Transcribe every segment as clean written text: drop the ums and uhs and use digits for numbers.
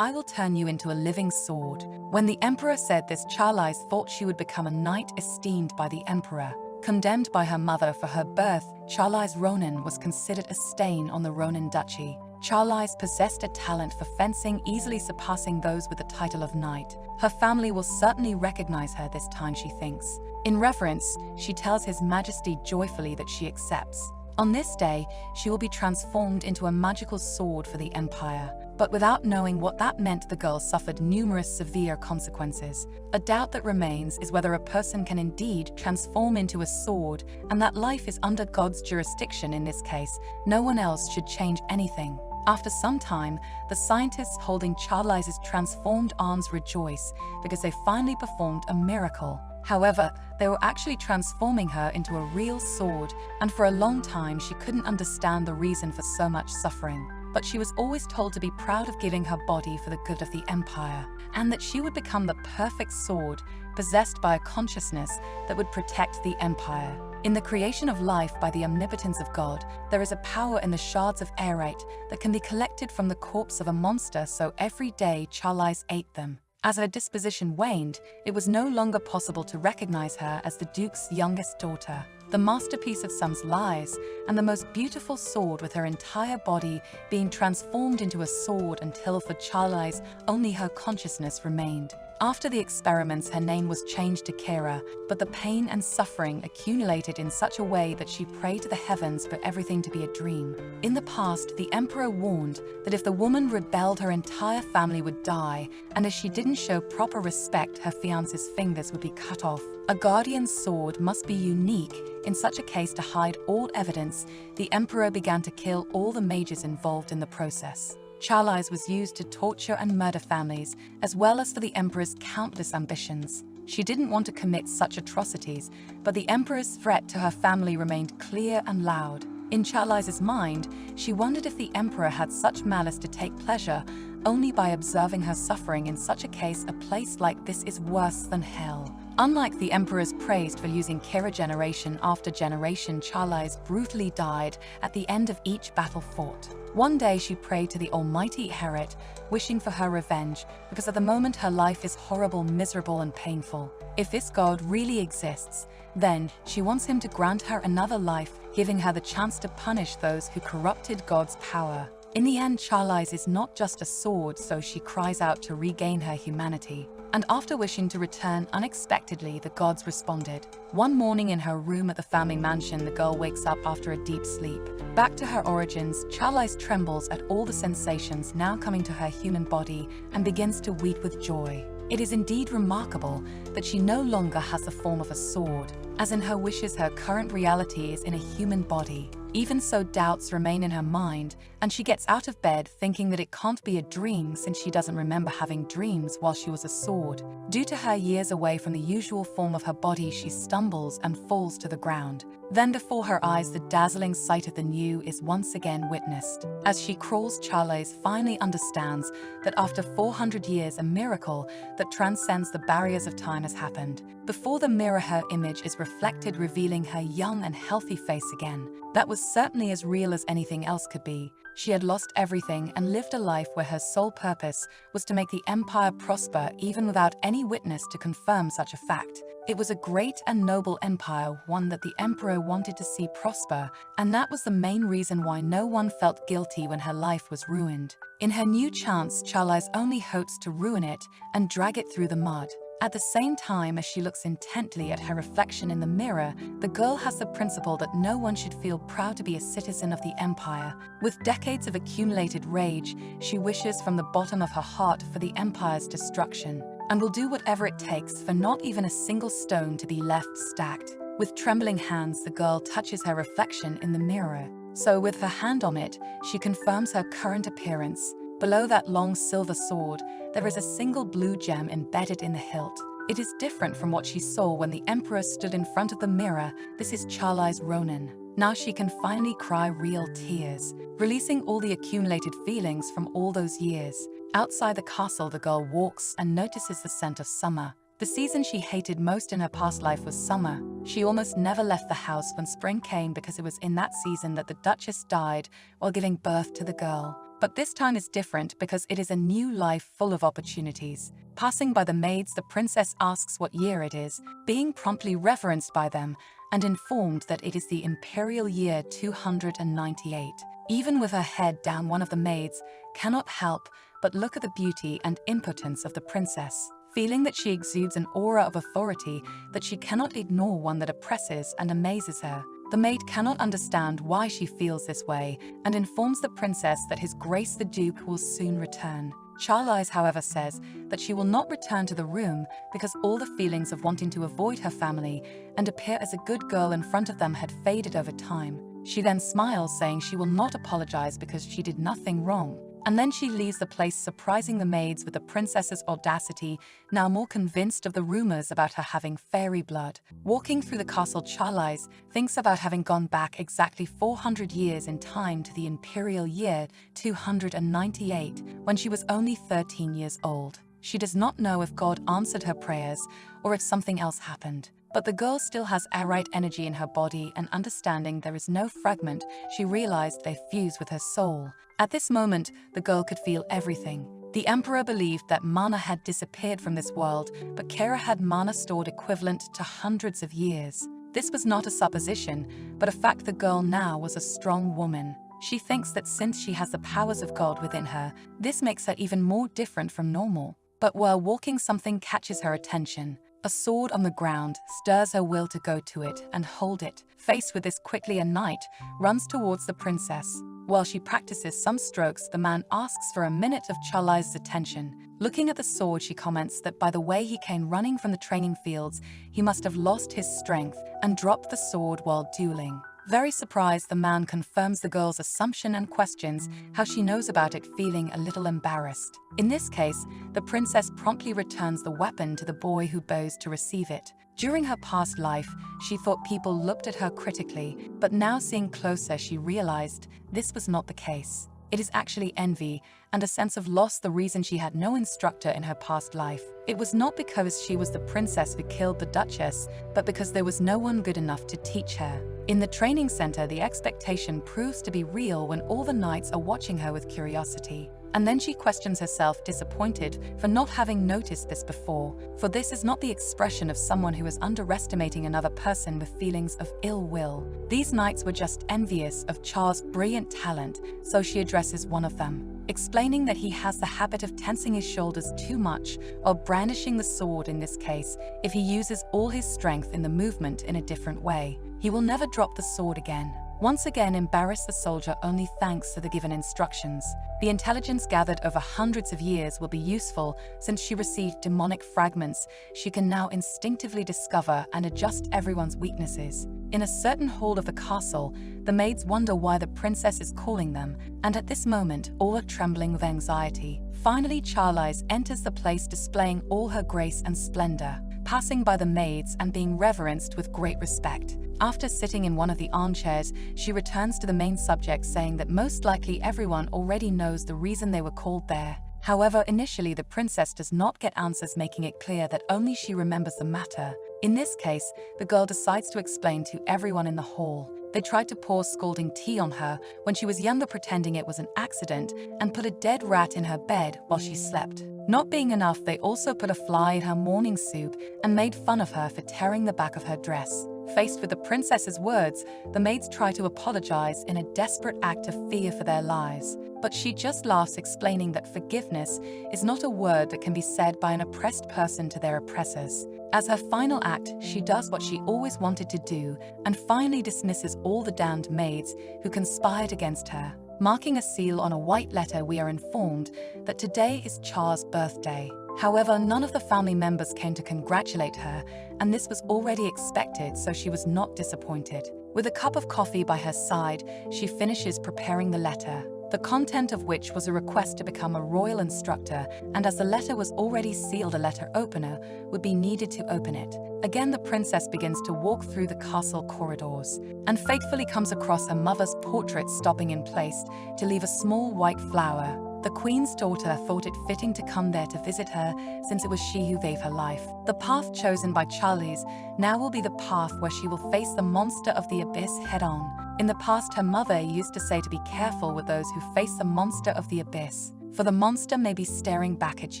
I will turn you into a living sword." When the emperor said this, Charlize thought she would become a knight esteemed by the emperor. Condemned by her mother for her birth, Charlize Ronin was considered a stain on the Ronin duchy. Charlize possessed a talent for fencing, easily surpassing those with the title of knight. Her family will certainly recognize her this time, she thinks. In reverence, she tells His Majesty joyfully that she accepts. On this day, she will be transformed into a magical sword for the empire. But without knowing what that meant, the girl suffered numerous severe consequences. A doubt that remains is whether a person can indeed transform into a sword, and that life is under God's jurisdiction in this case. No one else should change anything. After some time, the scientists holding Charlize's transformed arms rejoice because they finally performed a miracle. However, they were actually transforming her into a real sword, and for a long time she couldn't understand the reason for so much suffering. But she was always told to be proud of giving her body for the good of the empire, and that she would become the perfect sword, possessed by a consciousness that would protect the empire. In the creation of life by the omnipotence of God, there is a power in the shards of aerite that can be collected from the corpse of a monster, so every day Charlize ate them. As her disposition waned, it was no longer possible to recognize her as the Duke's youngest daughter, the masterpiece of some lies, and the most beautiful sword, with her entire body being transformed into a sword until for Charlize only her consciousness remained. After the experiments, her name was changed to Kira, but the pain and suffering accumulated in such a way that she prayed to the heavens for everything to be a dream. In the past, the emperor warned that if the woman rebelled, her entire family would die, and if she didn't show proper respect, her fiancé's fingers would be cut off. A guardian's sword must be unique. In such a case, to hide all evidence, the emperor began to kill all the mages involved in the process. Charlize was used to torture and murder families, as well as for the emperor's countless ambitions. She didn't want to commit such atrocities, but the emperor's threat to her family remained clear and loud. In Charlize's mind, she wondered if the emperor had such malice to take pleasure only by observing her suffering. In such a case, a place like this is worse than hell. Unlike the emperor's praised for using Kira generation after generation, Charlize brutally died at the end of each battle fought. One day she prayed to the almighty Heret, wishing for her revenge, because at the moment her life is horrible, miserable, and painful. If this God really exists, then she wants him to grant her another life, giving her the chance to punish those who corrupted God's power. In the end, Charlize is not just a sword, so she cries out to regain her humanity. And after wishing to return unexpectedly, the gods responded. One morning in her room at the family mansion, the girl wakes up after a deep sleep. Back to her origins, Charlize trembles at all the sensations now coming to her human body and begins to weep with joy. It is indeed remarkable that she no longer has the form of a sword. As in her wishes, her current reality is in a human body. Even so, doubts remain in her mind, and she gets out of bed thinking that it can't be a dream, since she doesn't remember having dreams while she was a sword. Due to her years away from the usual form of her body, she stumbles and falls to the ground. Then before her eyes, the dazzling sight of the new is once again witnessed. As she crawls, Charlize finally understands that after 400 years, a miracle that transcends the barriers of time has happened. Before the mirror, her image is reflected, revealing her young and healthy face again. That was certainly as real as anything else could be. She had lost everything and lived a life where her sole purpose was to make the empire prosper, even without any witness to confirm such a fact. It was a great and noble empire, one that the emperor wanted to see prosper, and that was the main reason why no one felt guilty when her life was ruined. In her new chance, Charlize only hopes to ruin it and drag it through the mud. At the same time, as she looks intently at her reflection in the mirror, the girl has the principle that no one should feel proud to be a citizen of the empire. With decades of accumulated rage, she wishes from the bottom of her heart for the empire's destruction, and will do whatever it takes for not even a single stone to be left stacked. With trembling hands, the girl touches her reflection in the mirror. So with her hand on it, she confirms her current appearance. Below that long silver sword, there is a single blue gem embedded in the hilt. It is different from what she saw when the emperor stood in front of the mirror. This is Charlize Ronin. Now she can finally cry real tears, releasing all the accumulated feelings from all those years. Outside the castle, the girl walks and notices the scent of summer. The season she hated most in her past life was summer. She almost never left the house when spring came, because it was in that season that the Duchess died while giving birth to the girl. But this time is different because it is a new life full of opportunities. Passing by the maids, the princess asks what year it is, being promptly reverenced by them and informed that it is the imperial year 298. Even with her head down, one of the maids cannot help but look at the beauty and impotence of the princess, feeling that she exudes an aura of authority that she cannot ignore, one that oppresses and amazes her. The maid cannot understand why she feels this way and informs the princess that His Grace the Duke will soon return. Charlize, however, says that she will not return to the room because all the feelings of wanting to avoid her family and appear as a good girl in front of them had faded over time. She then smiles, saying she will not apologize because she did nothing wrong. And then she leaves the place, surprising the maids with the princess's audacity, now more convinced of the rumors about her having fairy blood. Walking through the castle, Charlize thinks about having gone back exactly 400 years in time to the imperial year 298, when she was only 13 years old. She does not know if God answered her prayers or if something else happened. But the girl still has Arite energy in her body, and understanding there is no fragment, she realized they fuse with her soul. At this moment, the girl could feel everything. The Emperor believed that mana had disappeared from this world, but Kara had mana stored equivalent to hundreds of years. This was not a supposition, but a fact. The girl now was a strong woman. She thinks that since she has the powers of God within her, this makes her even more different from normal. But while walking, something catches her attention. A sword on the ground stirs her will to go to it and hold it. Faced with this quickly, a knight runs towards the princess. While she practices some strokes, the man asks for a minute of Charlize's attention. Looking at the sword, she comments that by the way he came running from the training fields, he must have lost his strength and dropped the sword while dueling. Very surprised, the man confirms the girl's assumption and questions how she knows about it, feeling a little embarrassed. In this case, the princess promptly returns the weapon to the boy, who bows to receive it. During her past life, she thought people looked at her critically, but now seeing closer, she realized this was not the case. It is actually envy and a sense of loss the reason she had no instructor in her past life. It was not because she was the princess who killed the Duchess, but because there was no one good enough to teach her. In the training center, the expectation proves to be real when all the knights are watching her with curiosity. And then she questions herself, disappointed for not having noticed this before. For this is not the expression of someone who is underestimating another person with feelings of ill will. These knights were just envious of Char's brilliant talent, so she addresses one of them, explaining that he has the habit of tensing his shoulders too much or brandishing the sword. In this case, if he uses all his strength in the movement in a different way, he will never drop the sword again. Once again embarrass the soldier only thanks to the given instructions. The intelligence gathered over hundreds of years will be useful since she received demonic fragments. She can now instinctively discover and adjust everyone's weaknesses. In a certain hall of the castle, the maids wonder why the princess is calling them, and at this moment all are trembling with anxiety. Finally, Charlize enters the place, displaying all her grace and splendor, passing by the maids and being reverenced with great respect. After sitting in one of the armchairs, she returns to the main subject, saying that most likely everyone already knows the reason they were called there. However, initially the princess does not get answers, making it clear that only she remembers the matter. In this case, the girl decides to explain to everyone in the hall. They tried to pour scalding tea on her when she was younger, pretending it was an accident, and put a dead rat in her bed while she slept. Not being enough, they also put a fly in her morning soup and made fun of her for tearing the back of her dress. Faced with the princess's words, the maids try to apologize in a desperate act of fear for their lives. But she just laughs, explaining that forgiveness is not a word that can be said by an oppressed person to their oppressors. As her final act, she does what she always wanted to do and finally dismisses all the damned maids who conspired against her. Marking a seal on a white letter, we are informed that today is Char's birthday. However, none of the family members came to congratulate her, and this was already expected, so she was not disappointed. With a cup of coffee by her side, she finishes preparing the letter, the content of which was a request to become a royal instructor, and as the letter was already sealed, a letter opener would be needed to open it. Again, the princess begins to walk through the castle corridors and fatefully comes across her mother's portrait, stopping in place to leave a small white flower. The queen's daughter thought it fitting to come there to visit her since it was she who gave her life. The path chosen by Charlize now will be the path where she will face the monster of the abyss head-on. In the past, her mother used to say to be careful with those who face the monster of the abyss, for the monster may be staring back at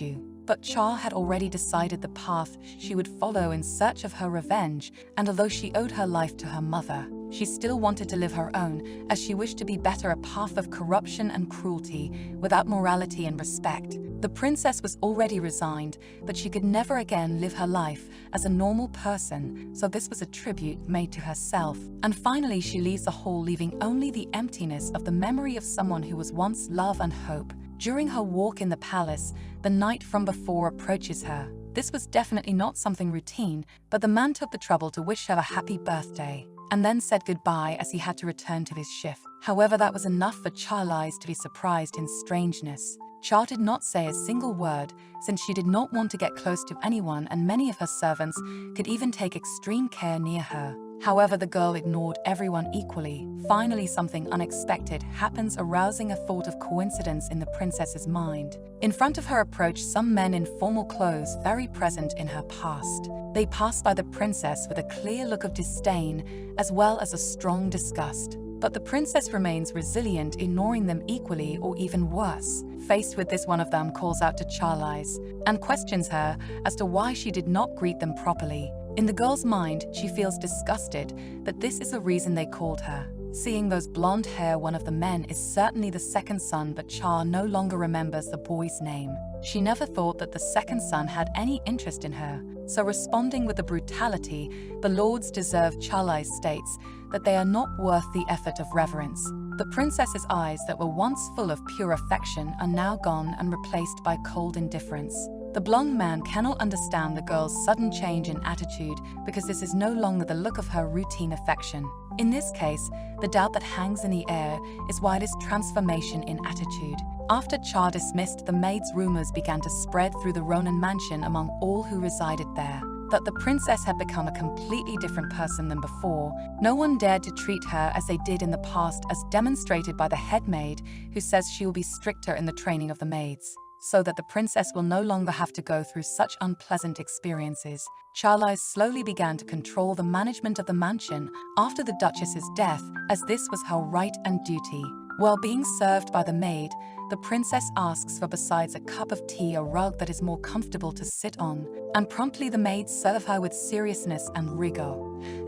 you. But Cha had already decided the path she would follow in search of her revenge, and although she owed her life to her mother, she still wanted to live her own, as she wished to be better a path of corruption and cruelty, without morality and respect. The princess was already resigned, but she could never again live her life as a normal person, so this was a tribute made to herself. And finally she leaves the hall, leaving only the emptiness of the memory of someone who was once love and hope. During her walk in the palace, the knight from before approaches her. This was definitely not something routine, but the man took the trouble to wish her a happy birthday, and then said goodbye as he had to return to his shift. However, that was enough for Charlize to be surprised in strangeness. Cha did not say a single word, since she did not want to get close to anyone, and many of her servants could even take extreme care near her. However, the girl ignored everyone equally. Finally, something unexpected happens, arousing a thought of coincidence in the princess's mind. In front of her approach some men in formal clothes, very present in her past. They pass by the princess with a clear look of disdain, as well as a strong disgust. But the princess remains resilient, ignoring them equally, or even worse. Faced with this, one of them calls out to Charlize and questions her as to why she did not greet them properly. In the girl's mind, she feels disgusted that this is the reason they called her. Seeing those blonde hair, one of the men is certainly the second son, but Cha no longer remembers the boy's name. She never thought that the second son had any interest in her, so responding with the brutality the lords deserve, Charlize states that they are not worth the effort of reverence. The princess's eyes that were once full of pure affection are now gone and replaced by cold indifference. The blonde man cannot understand the girl's sudden change in attitude, because this is no longer the look of her routine affection. In this case, the doubt that hangs in the air is why this transformation in attitude. After Cha dismissed the maids, rumors began to spread through the Ronin mansion among all who resided there, that the princess had become a completely different person than before. No one dared to treat her as they did in the past, as demonstrated by the head maid, who says she will be stricter in the training of the maids, so that the princess will no longer have to go through such unpleasant experiences. Charlize slowly began to control the management of the mansion after the Duchess's death, as this was her right and duty. While being served by the maid, the princess asks for, besides a cup of tea, a rug that is more comfortable to sit on, and promptly the maids serve her with seriousness and rigor.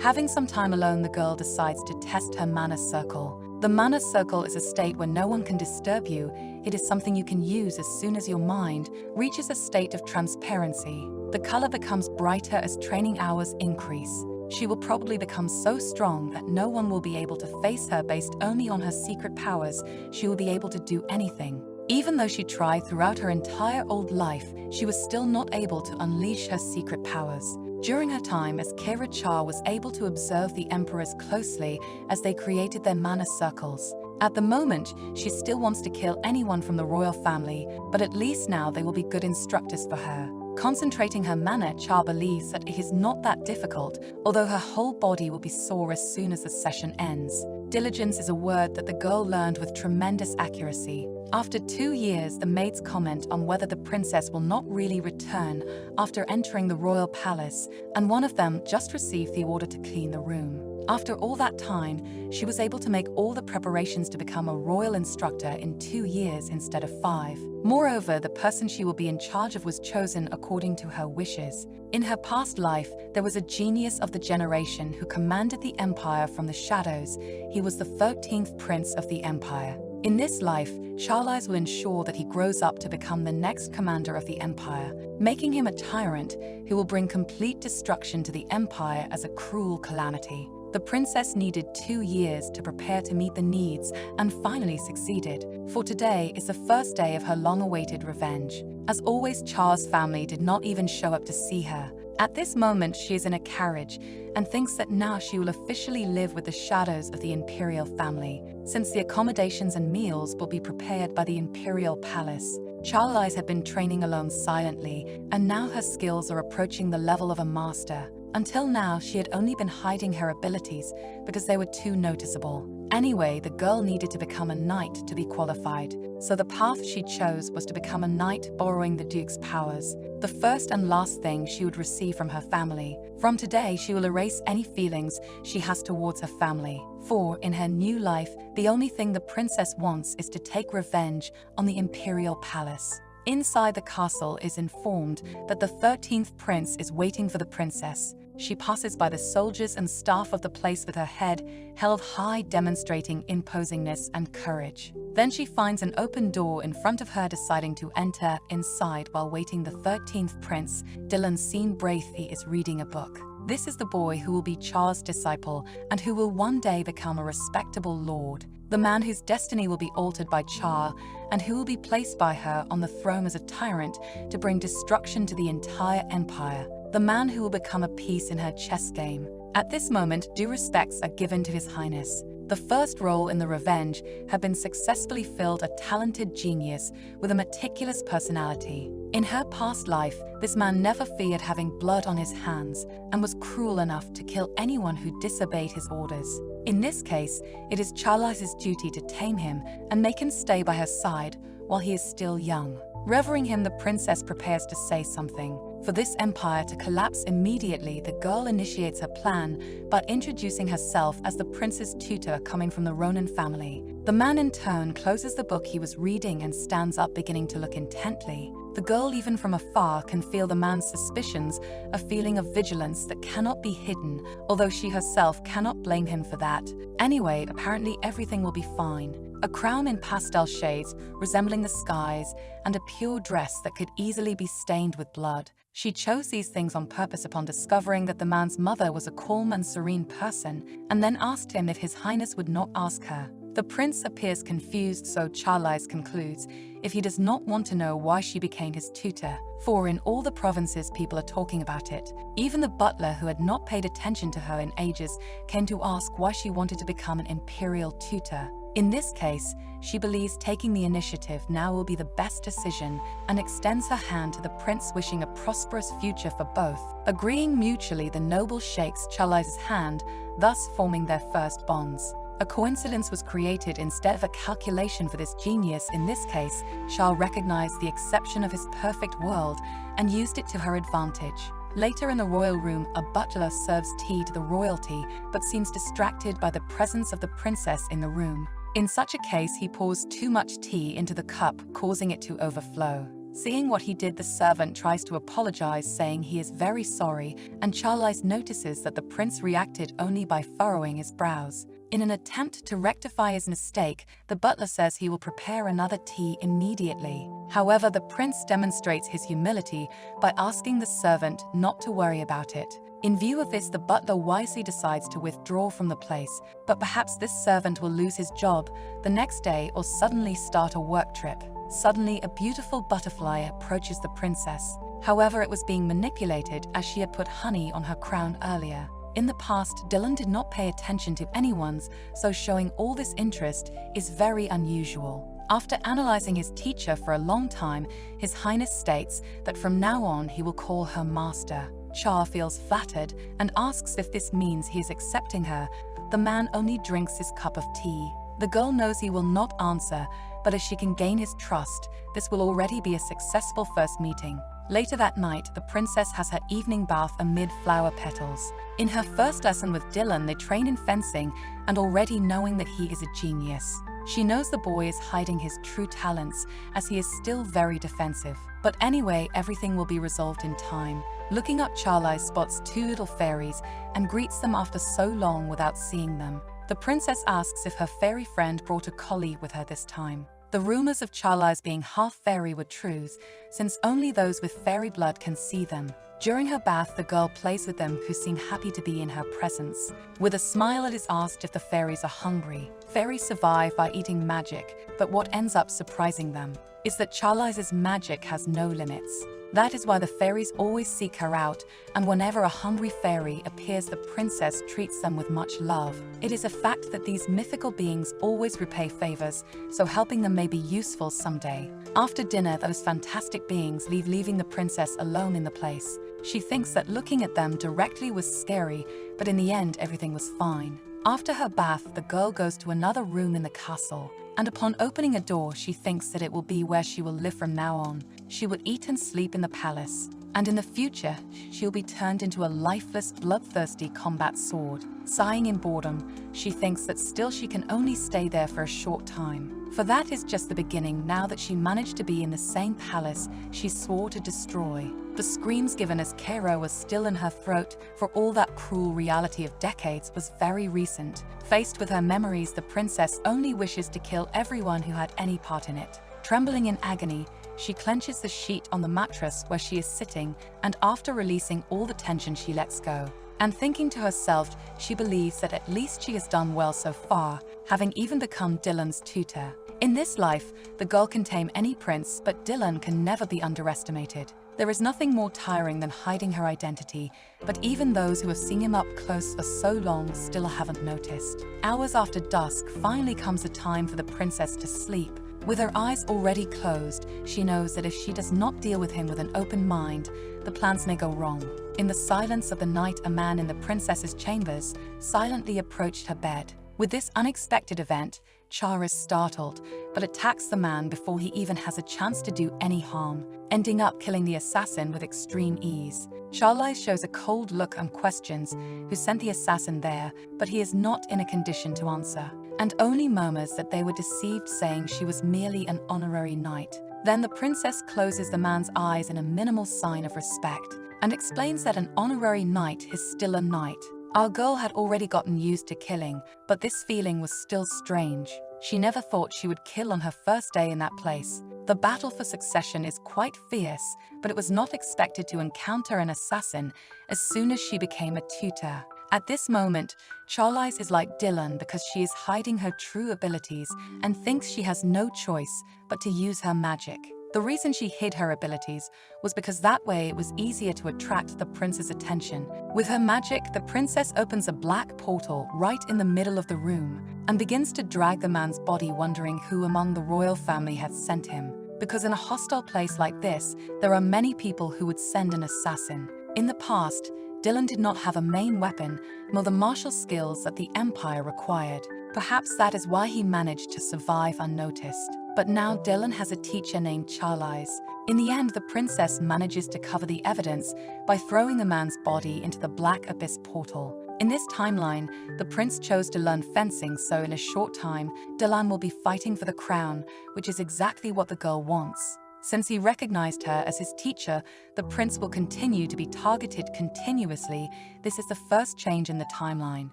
Having some time alone, the girl decides to test her mana circle. The mana circle is a state where no one can disturb you. It is something you can use as soon as your mind reaches a state of transparency. The color becomes brighter as training hours increase. She will probably become so strong that no one will be able to face her. Based only on her secret powers, she will be able to do anything. Even though she tried throughout her entire old life, she was still not able to unleash her secret powers. During her time as Kira, Cha was able to observe the emperors closely as they created their mana circles. At the moment, she still wants to kill anyone from the royal family, but at least now they will be good instructors for her. Concentrating her mana, Cha believes that it is not that difficult, although her whole body will be sore as soon as the session ends. Diligence is a word that the girl learned with tremendous accuracy. After 2 years, the maids comment on whether the princess will not really return after entering the royal palace, and one of them just received the order to clean the room. After all that time, she was able to make all the preparations to become a royal instructor in 2 years instead of 5. Moreover, the person she will be in charge of was chosen according to her wishes. In her past life, there was a genius of the generation who commanded the empire from the shadows. He was the 13th prince of the empire. In this life, Charlize will ensure that he grows up to become the next commander of the empire, making him a tyrant who will bring complete destruction to the empire as a cruel calamity. The princess needed 2 years to prepare to meet the needs and finally succeeded, for today is the first day of her long-awaited revenge. As always, Cha's family did not even show up to see her. At this moment, she is in a carriage and thinks that now she will officially live with the shadows of the imperial family, since the accommodations and meals will be prepared by the imperial palace. Charlize had been training alone silently, and now her skills are approaching the level of a master. Until now, she had only been hiding her abilities because they were too noticeable. Anyway, the girl needed to become a knight to be qualified, so the path she chose was to become a knight, borrowing the Duke's powers, the first and last thing she would receive from her family. From today, she will erase any feelings she has towards her family. For, in her new life, the only thing the princess wants is to take revenge on the imperial palace. Inside the castle is informed that the 13th prince is waiting for the princess. She passes by the soldiers and staff of the place with her head held high, demonstrating imposingness and courage. Then she finds an open door in front of her, deciding to enter inside while waiting the 13th prince. Dylan seen Braithy is reading a book. This is the boy who will be Char's disciple and who will one day become a respectable lord. The man whose destiny will be altered by Char and who will be placed by her on the throne as a tyrant to bring destruction to the entire empire. The man who will become a piece in her chess game. At this moment, due respects are given to His Highness. The first role in the revenge had been successfully filled a talented genius with a meticulous personality. In her past life, this man never feared having blood on his hands and was cruel enough to kill anyone who disobeyed his orders. In this case, it is Charlize's duty to tame him and make him stay by her side while he is still young. Revering him, the princess prepares to say something. For this empire to collapse immediately, the girl initiates her plan by introducing herself as the prince's tutor coming from the Ronin family. The man in turn closes the book he was reading and stands up, beginning to look intently. The girl, even from afar, can feel the man's suspicions, a feeling of vigilance that cannot be hidden, although she herself cannot blame him for that. Anyway, apparently everything will be fine. A crown in pastel shades, resembling the skies, and a pure dress that could easily be stained with blood. She chose these things on purpose upon discovering that the man's mother was a calm and serene person, and then asked him if His Highness would not ask her. The prince appears confused, so Charlize concludes if he does not want to know why she became his tutor. For in all the provinces people are talking about it. Even the butler, who had not paid attention to her in ages, came to ask why she wanted to become an imperial tutor. In this case, she believes taking the initiative now will be the best decision and extends her hand to the prince, wishing a prosperous future for both. Agreeing mutually, the noble shakes Charlize's hand, thus forming their first bonds. A coincidence was created instead of a calculation for this genius. In this case, Char recognized the exception of his perfect world and used it to her advantage. Later in the royal room, a butler serves tea to the royalty but seems distracted by the presence of the princess in the room. In such a case, he pours too much tea into the cup, causing it to overflow. Seeing what he did, the servant tries to apologize, saying he is very sorry, and Charlize notices that the prince reacted only by furrowing his brows. In an attempt to rectify his mistake, the butler says he will prepare another tea immediately. However, the prince demonstrates his humility by asking the servant not to worry about it. In view of this, the butler wisely decides to withdraw from the place, but perhaps this servant will lose his job the next day or suddenly start a work trip. Suddenly, a beautiful butterfly approaches the princess. However, it was being manipulated as she had put honey on her crown earlier. In the past, Dylan did not pay attention to anyone's, so showing all this interest is very unusual. After analyzing his teacher for a long time, His Highness states that from now on he will call her master. Char feels flattered and asks if this means he is accepting her. The man only drinks his cup of tea. The girl knows he will not answer, but if she can gain his trust, this will already be a successful first meeting. Later that night, the princess has her evening bath amid flower petals. In her first lesson with Dylan, they train in fencing, and already knowing that he is a genius. She knows the boy is hiding his true talents, as he is still very defensive. But anyway, everything will be resolved in time. Looking up, Charlize spots two little fairies and greets them after so long without seeing them. The princess asks if her fairy friend brought a collie with her this time. The rumors of Charlize being half fairy were true, since only those with fairy blood can see them. During her bath, the girl plays with them, who seem happy to be in her presence. With a smile, it is asked if the fairies are hungry. Fairies survive by eating magic, but what ends up surprising them is that Charlize's magic has no limits. That is why the fairies always seek her out, and whenever a hungry fairy appears, the princess treats them with much love. It is a fact that these mythical beings always repay favors, so helping them may be useful someday. After dinner, those fantastic beings leaving the princess alone in the place. She thinks that looking at them directly was scary, but in the end everything was fine. After her bath, the girl goes to another room in the castle, and upon opening a door, she thinks that it will be where she will live from now on. She will eat and sleep in the palace, and in the future, she'll be turned into a lifeless, bloodthirsty combat sword. Sighing in boredom, she thinks that still she can only stay there for a short time. For that is just the beginning now that she managed to be in the same palace she swore to destroy. The screams given as Cairo was still in her throat, for all that cruel reality of decades was very recent. Faced with her memories, the princess only wishes to kill everyone who had any part in it. Trembling in agony, she clenches the sheet on the mattress where she is sitting, and after releasing all the tension, she lets go. And thinking to herself, she believes that at least she has done well so far, having even become Dylan's tutor. In this life, the girl can tame any prince, but Dylan can never be underestimated. There is nothing more tiring than hiding her identity, but even those who have seen him up close for so long still haven't noticed. Hours after dusk, finally comes the time for the princess to sleep. With her eyes already closed, she knows that if she does not deal with him with an open mind, the plans may go wrong. In the silence of the night, a man in the princess's chambers silently approached her bed. With this unexpected event, Char is startled, but attacks the man before he even has a chance to do any harm, ending up killing the assassin with extreme ease. Charlize shows a cold look and questions who sent the assassin there, but he is not in a condition to answer, and only murmurs that they were deceived, saying she was merely an honorary knight. Then the princess closes the man's eyes in a minimal sign of respect, and explains that an honorary knight is still a knight. Our girl had already gotten used to killing, but this feeling was still strange. She never thought she would kill on her first day in that place. The battle for succession is quite fierce, but it was not expected to encounter an assassin as soon as she became a tutor. At this moment, Charlize is like Dylan because she is hiding her true abilities and thinks she has no choice but to use her magic. The reason she hid her abilities was because that way it was easier to attract the prince's attention. With her magic, the princess opens a black portal right in the middle of the room and begins to drag the man's body, wondering who among the royal family had sent him. Because in a hostile place like this, there are many people who would send an assassin. In the past, Dylan did not have a main weapon nor the martial skills that the Empire required. Perhaps that is why he managed to survive unnoticed. But now Dylan has a teacher named Charlize. In the end, the princess manages to cover the evidence by throwing the man's body into the Black Abyss portal. In this timeline, the prince chose to learn fencing, so in a short time, Dylan will be fighting for the crown, which is exactly what the girl wants. Since he recognized her as his teacher, the prince will continue to be targeted continuously. This is the first change in the timeline.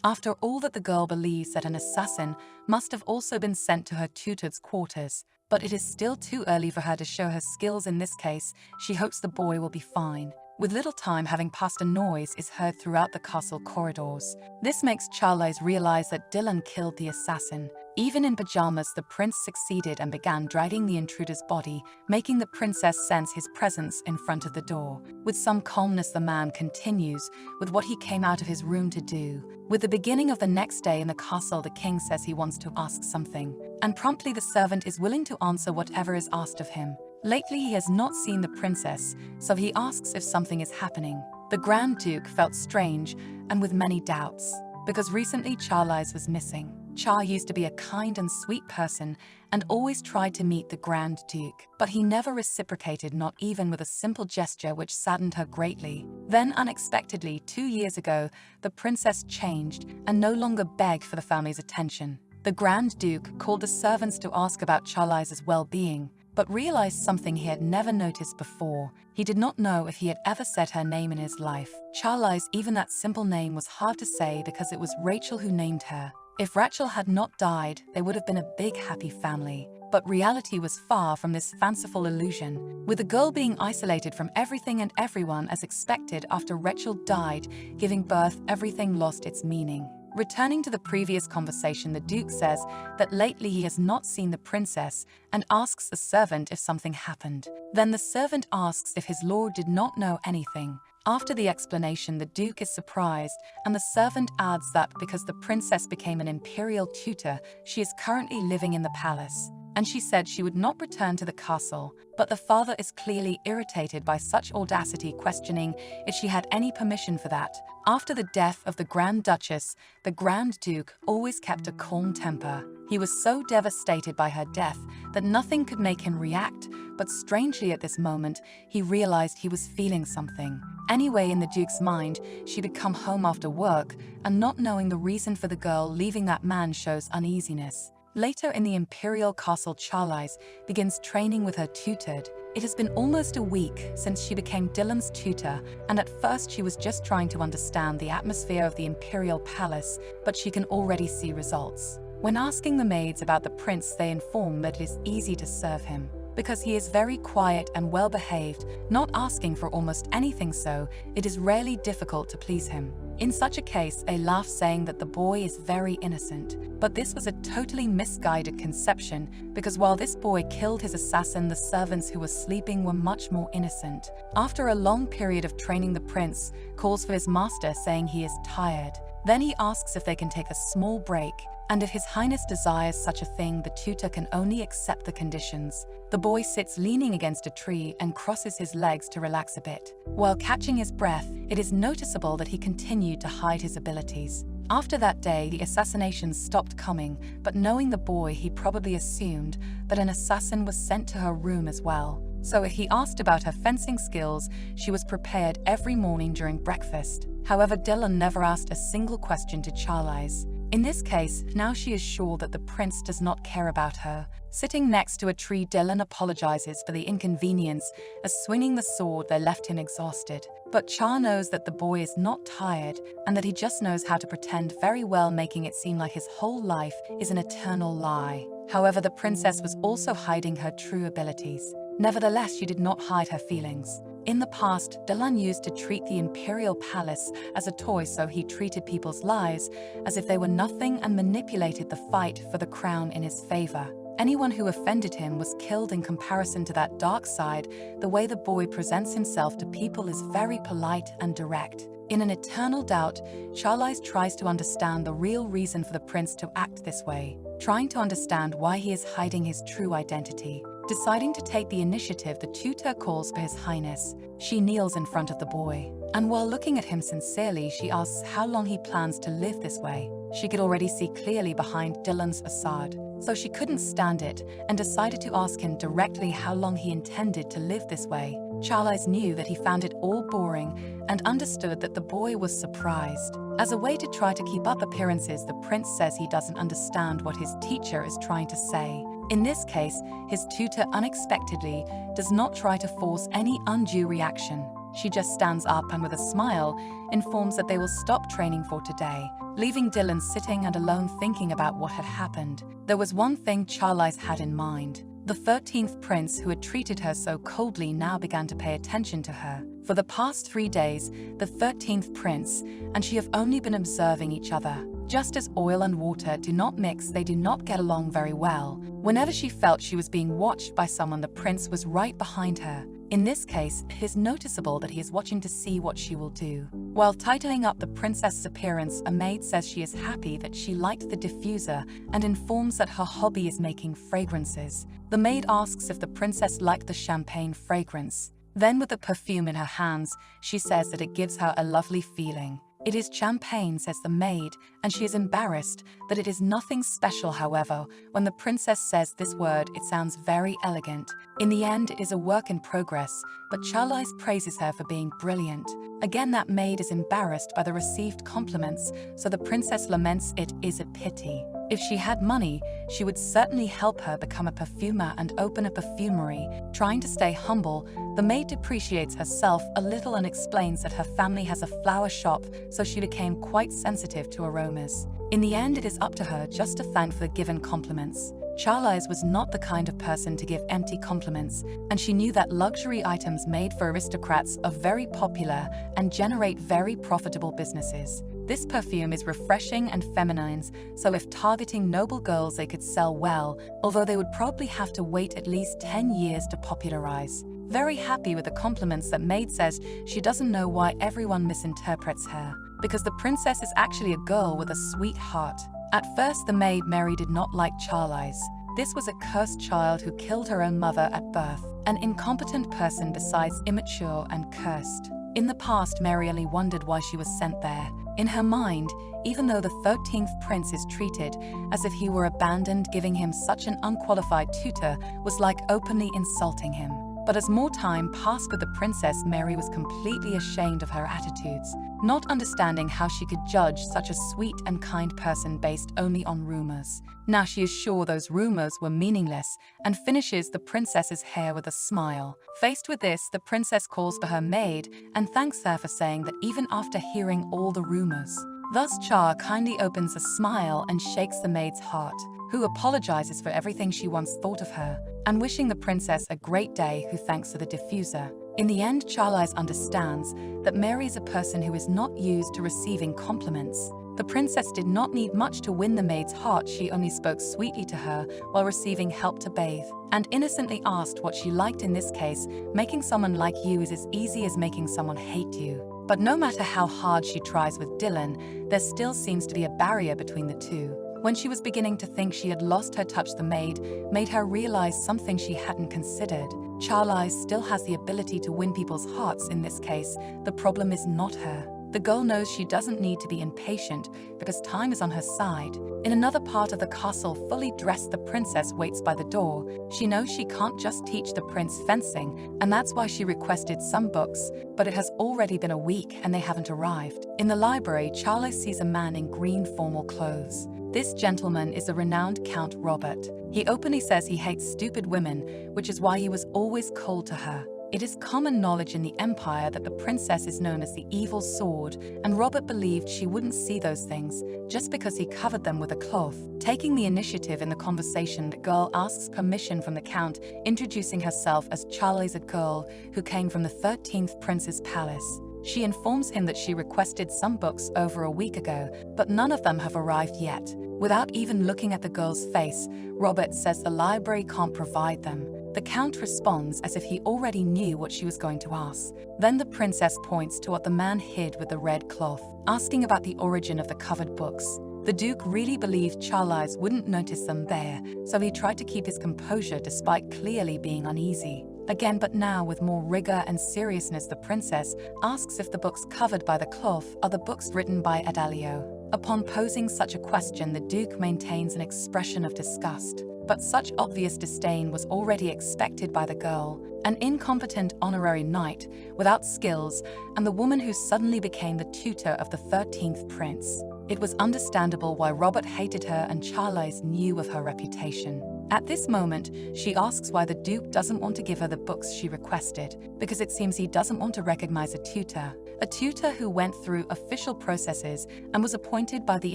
After all, that the girl believes that an assassin must have also been sent to her tutor's quarters, but it is still too early for her to show her skills in this case. She hopes the boy will be fine. With little time having passed, a noise is heard throughout the castle corridors. This makes Charlize realize that Dylan killed the assassin. Even in pajamas, the prince succeeded and began dragging the intruder's body, making the princess sense his presence in front of the door. With some calmness, the man continues with what he came out of his room to do. With the beginning of the next day in the castle, the king says he wants to ask something, and promptly the servant is willing to answer whatever is asked of him. Lately, he has not seen the princess, so he asks if something is happening. The Grand Duke felt strange and with many doubts, because recently Charlize was missing. Char used to be a kind and sweet person and always tried to meet the Grand Duke, but he never reciprocated, not even with a simple gesture, which saddened her greatly. Then, unexpectedly, 2 years ago, the princess changed and no longer begged for the family's attention. The Grand Duke called the servants to ask about Charlize's well-being, but realized something he had never noticed before. He did not know if he had ever said her name in his life. Charlize, even that simple name was hard to say because it was Rachel who named her. If Rachel had not died, they would have been a big happy family. But reality was far from this fanciful illusion. With the girl being isolated from everything and everyone as expected after Rachel died, giving birth, everything lost its meaning. Returning to the previous conversation, the Duke says that lately he has not seen the princess and asks the servant if something happened. Then the servant asks if his lord did not know anything. After the explanation, the Duke is surprised, and the servant adds that because the princess became an imperial tutor, she is currently living in the palace. and she said she would not return to the castle. But the father is clearly irritated by such audacity, questioning if she had any permission for that. After the death of the Grand Duchess, the Grand Duke always kept a calm temper. He was so devastated by her death that nothing could make him react, but strangely at this moment, he realized he was feeling something. Anyway, in the Duke's mind, she'd had come home after work, and not knowing the reason for the girl leaving that man shows uneasiness. Later in the imperial castle, Charlize begins training with her tutor. It has been almost a week since she became Dylan's tutor, and at first she was just trying to understand the atmosphere of the imperial palace, but she can already see results. When asking the maids about the prince, they inform that it is easy to serve him, because he is very quiet and well-behaved, not asking for almost anything, so it is rarely difficult to please him. In such a case, they laugh, saying that the boy is very innocent. But this was a totally misguided conception, because while this boy killed his assassin, the servants who were sleeping were much more innocent. After a long period of training, the prince calls for his master, saying he is tired. Then he asks if they can take a small break, and if His Highness desires such a thing, the tutor can only accept the conditions. The boy sits leaning against a tree and crosses his legs to relax a bit. While catching his breath, it is noticeable that he continued to hide his abilities. After that day, the assassinations stopped coming, but knowing the boy, he probably assumed that an assassin was sent to her room as well. So if he asked about her fencing skills, she was prepared every morning during breakfast. However, Dylan never asked a single question to Charlize. In this case, now she is sure that the prince does not care about her. Sitting next to a tree, Dylan apologizes for the inconvenience, as swinging the sword they left him exhausted. But Char knows that the boy is not tired, and that he just knows how to pretend very well, making it seem like his whole life is an eternal lie. However, the princess was also hiding her true abilities. Nevertheless, she did not hide her feelings. In the past, Dylan used to treat the imperial palace as a toy, so he treated people's lives as if they were nothing and manipulated the fight for the crown in his favor. Anyone who offended him was killed. In comparison to that dark side, the way the boy presents himself to people is very polite and direct. In an eternal doubt, Charlize tries to understand the real reason for the prince to act this way, trying to understand why he is hiding his true identity. Deciding to take the initiative, the tutor calls for His Highness. She kneels in front of the boy, and while looking at him sincerely, she asks how long he plans to live this way. She could already see clearly behind Dylan's facade, so she couldn't stand it and decided to ask him directly how long he intended to live this way. Charlize knew that he found it all boring and understood that the boy was surprised. As a way to try to keep up appearances, the prince says he doesn't understand what his teacher is trying to say. In this case, his tutor unexpectedly does not try to force any undue reaction. She just stands up and with a smile informs that they will stop training for today, leaving Dylan sitting and alone thinking about what had happened. There was one thing Charlize had in mind. The 13th prince, who had treated her so coldly, now began to pay attention to her. For the past 3 days, the 13th prince and she have only been observing each other. Just as oil and water do not mix, they do not get along very well. Whenever she felt she was being watched by someone, the prince was right behind her. In this case, it is noticeable that he is watching to see what she will do. While tightening up the princess's appearance, a maid says she is happy that she liked the diffuser and informs that her hobby is making fragrances. The maid asks if the princess liked the champagne fragrance. Then, with the perfume in her hands, she says that it gives her a lovely feeling. It is champagne, says the maid, and she is embarrassed that it is nothing special. However, when the princess says this word, it sounds very elegant. In the end, it is a work in progress, but Charlize praises her for being brilliant. Again, that maid is embarrassed by the received compliments, so the princess laments it is a pity. If she had money, she would certainly help her become a perfumer and open a perfumery. Trying to stay humble, the maid depreciates herself a little and explains that her family has a flower shop, so she became quite sensitive to aromas. In the end, it is up to her just to thank for the given compliments. Charlize was not the kind of person to give empty compliments, and she knew that luxury items made for aristocrats are very popular and generate very profitable businesses. This perfume is refreshing and feminine, so if targeting noble girls, they could sell well, although they would probably have to wait at least 10 years to popularize. Very happy with the compliments, that maid says she doesn't know why everyone misinterprets her, because the princess is actually a girl with a sweet heart. At first, the maid Mary did not like Charlize. This was a cursed child who killed her own mother at birth, an incompetent person besides immature and cursed. In the past, Mary only wondered why she was sent there. In her mind, even though the 13th prince is treated as if he were abandoned, giving him such an unqualified tutor was like openly insulting him. But as more time passed with the princess, Mary was completely ashamed of her attitudes, not understanding how she could judge such a sweet and kind person based only on rumors. Now she is sure those rumors were meaningless and finishes the princess's hair with a smile. Faced with this, the princess calls for her maid and thanks her for saying that even after hearing all the rumors. Thus Cha kindly opens a smile and shakes the maid's heart, who apologizes for everything she once thought of her, and wishing the princess a great day, who thanks for the diffuser. In the end, Charlize understands that Mary is a person who is not used to receiving compliments. The princess did not need much to win the maid's heart. She only spoke sweetly to her while receiving help to bathe, and innocently asked what she liked. In this case, making someone like you is as easy as making someone hate you. But no matter how hard she tries with Dylan, there still seems to be a barrier between the two. When she was beginning to think she had lost her touch, the maid made her realize something she hadn't considered. Charlize still has the ability to win people's hearts. In this case, the problem is not her. The girl knows she doesn't need to be impatient because time is on her side. In another part of the castle, fully dressed, the princess waits by the door. She knows she can't just teach the prince fencing, and that's why she requested some books, but it has already been a week and they haven't arrived. In the library, Charlize sees a man in green formal clothes. This gentleman is the renowned Count Robert. He openly says he hates stupid women, which is why he was always cold to her. It is common knowledge in the Empire that the princess is known as the evil sword, and Robert believed she wouldn't see those things just because he covered them with a cloth. Taking the initiative in the conversation, the girl asks permission from the Count, introducing herself as Charlize, a girl who came from the 13th Prince's palace. She informs him that she requested some books over a week ago, but none of them have arrived yet. Without even looking at the girl's face, Robert says the library can't provide them. The Count responds as if he already knew what she was going to ask. Then the princess points to what the man hid with the red cloth, asking about the origin of the covered books. The Duke really believed Charlize wouldn't notice them there, so he tried to keep his composure despite clearly being uneasy. Again, but now with more rigor and seriousness, the princess asks if the books covered by the cloth are the books written by Adalio. Upon posing such a question, the Duke maintains an expression of disgust. But such obvious disdain was already expected by the girl, an incompetent honorary knight without skills, and the woman who suddenly became the tutor of the 13th prince. It was understandable why Robert hated her, and Charlize knew of her reputation. At this moment, she asks why the Duke doesn't want to give her the books she requested, because it seems he doesn't want to recognize a tutor who went through official processes and was appointed by the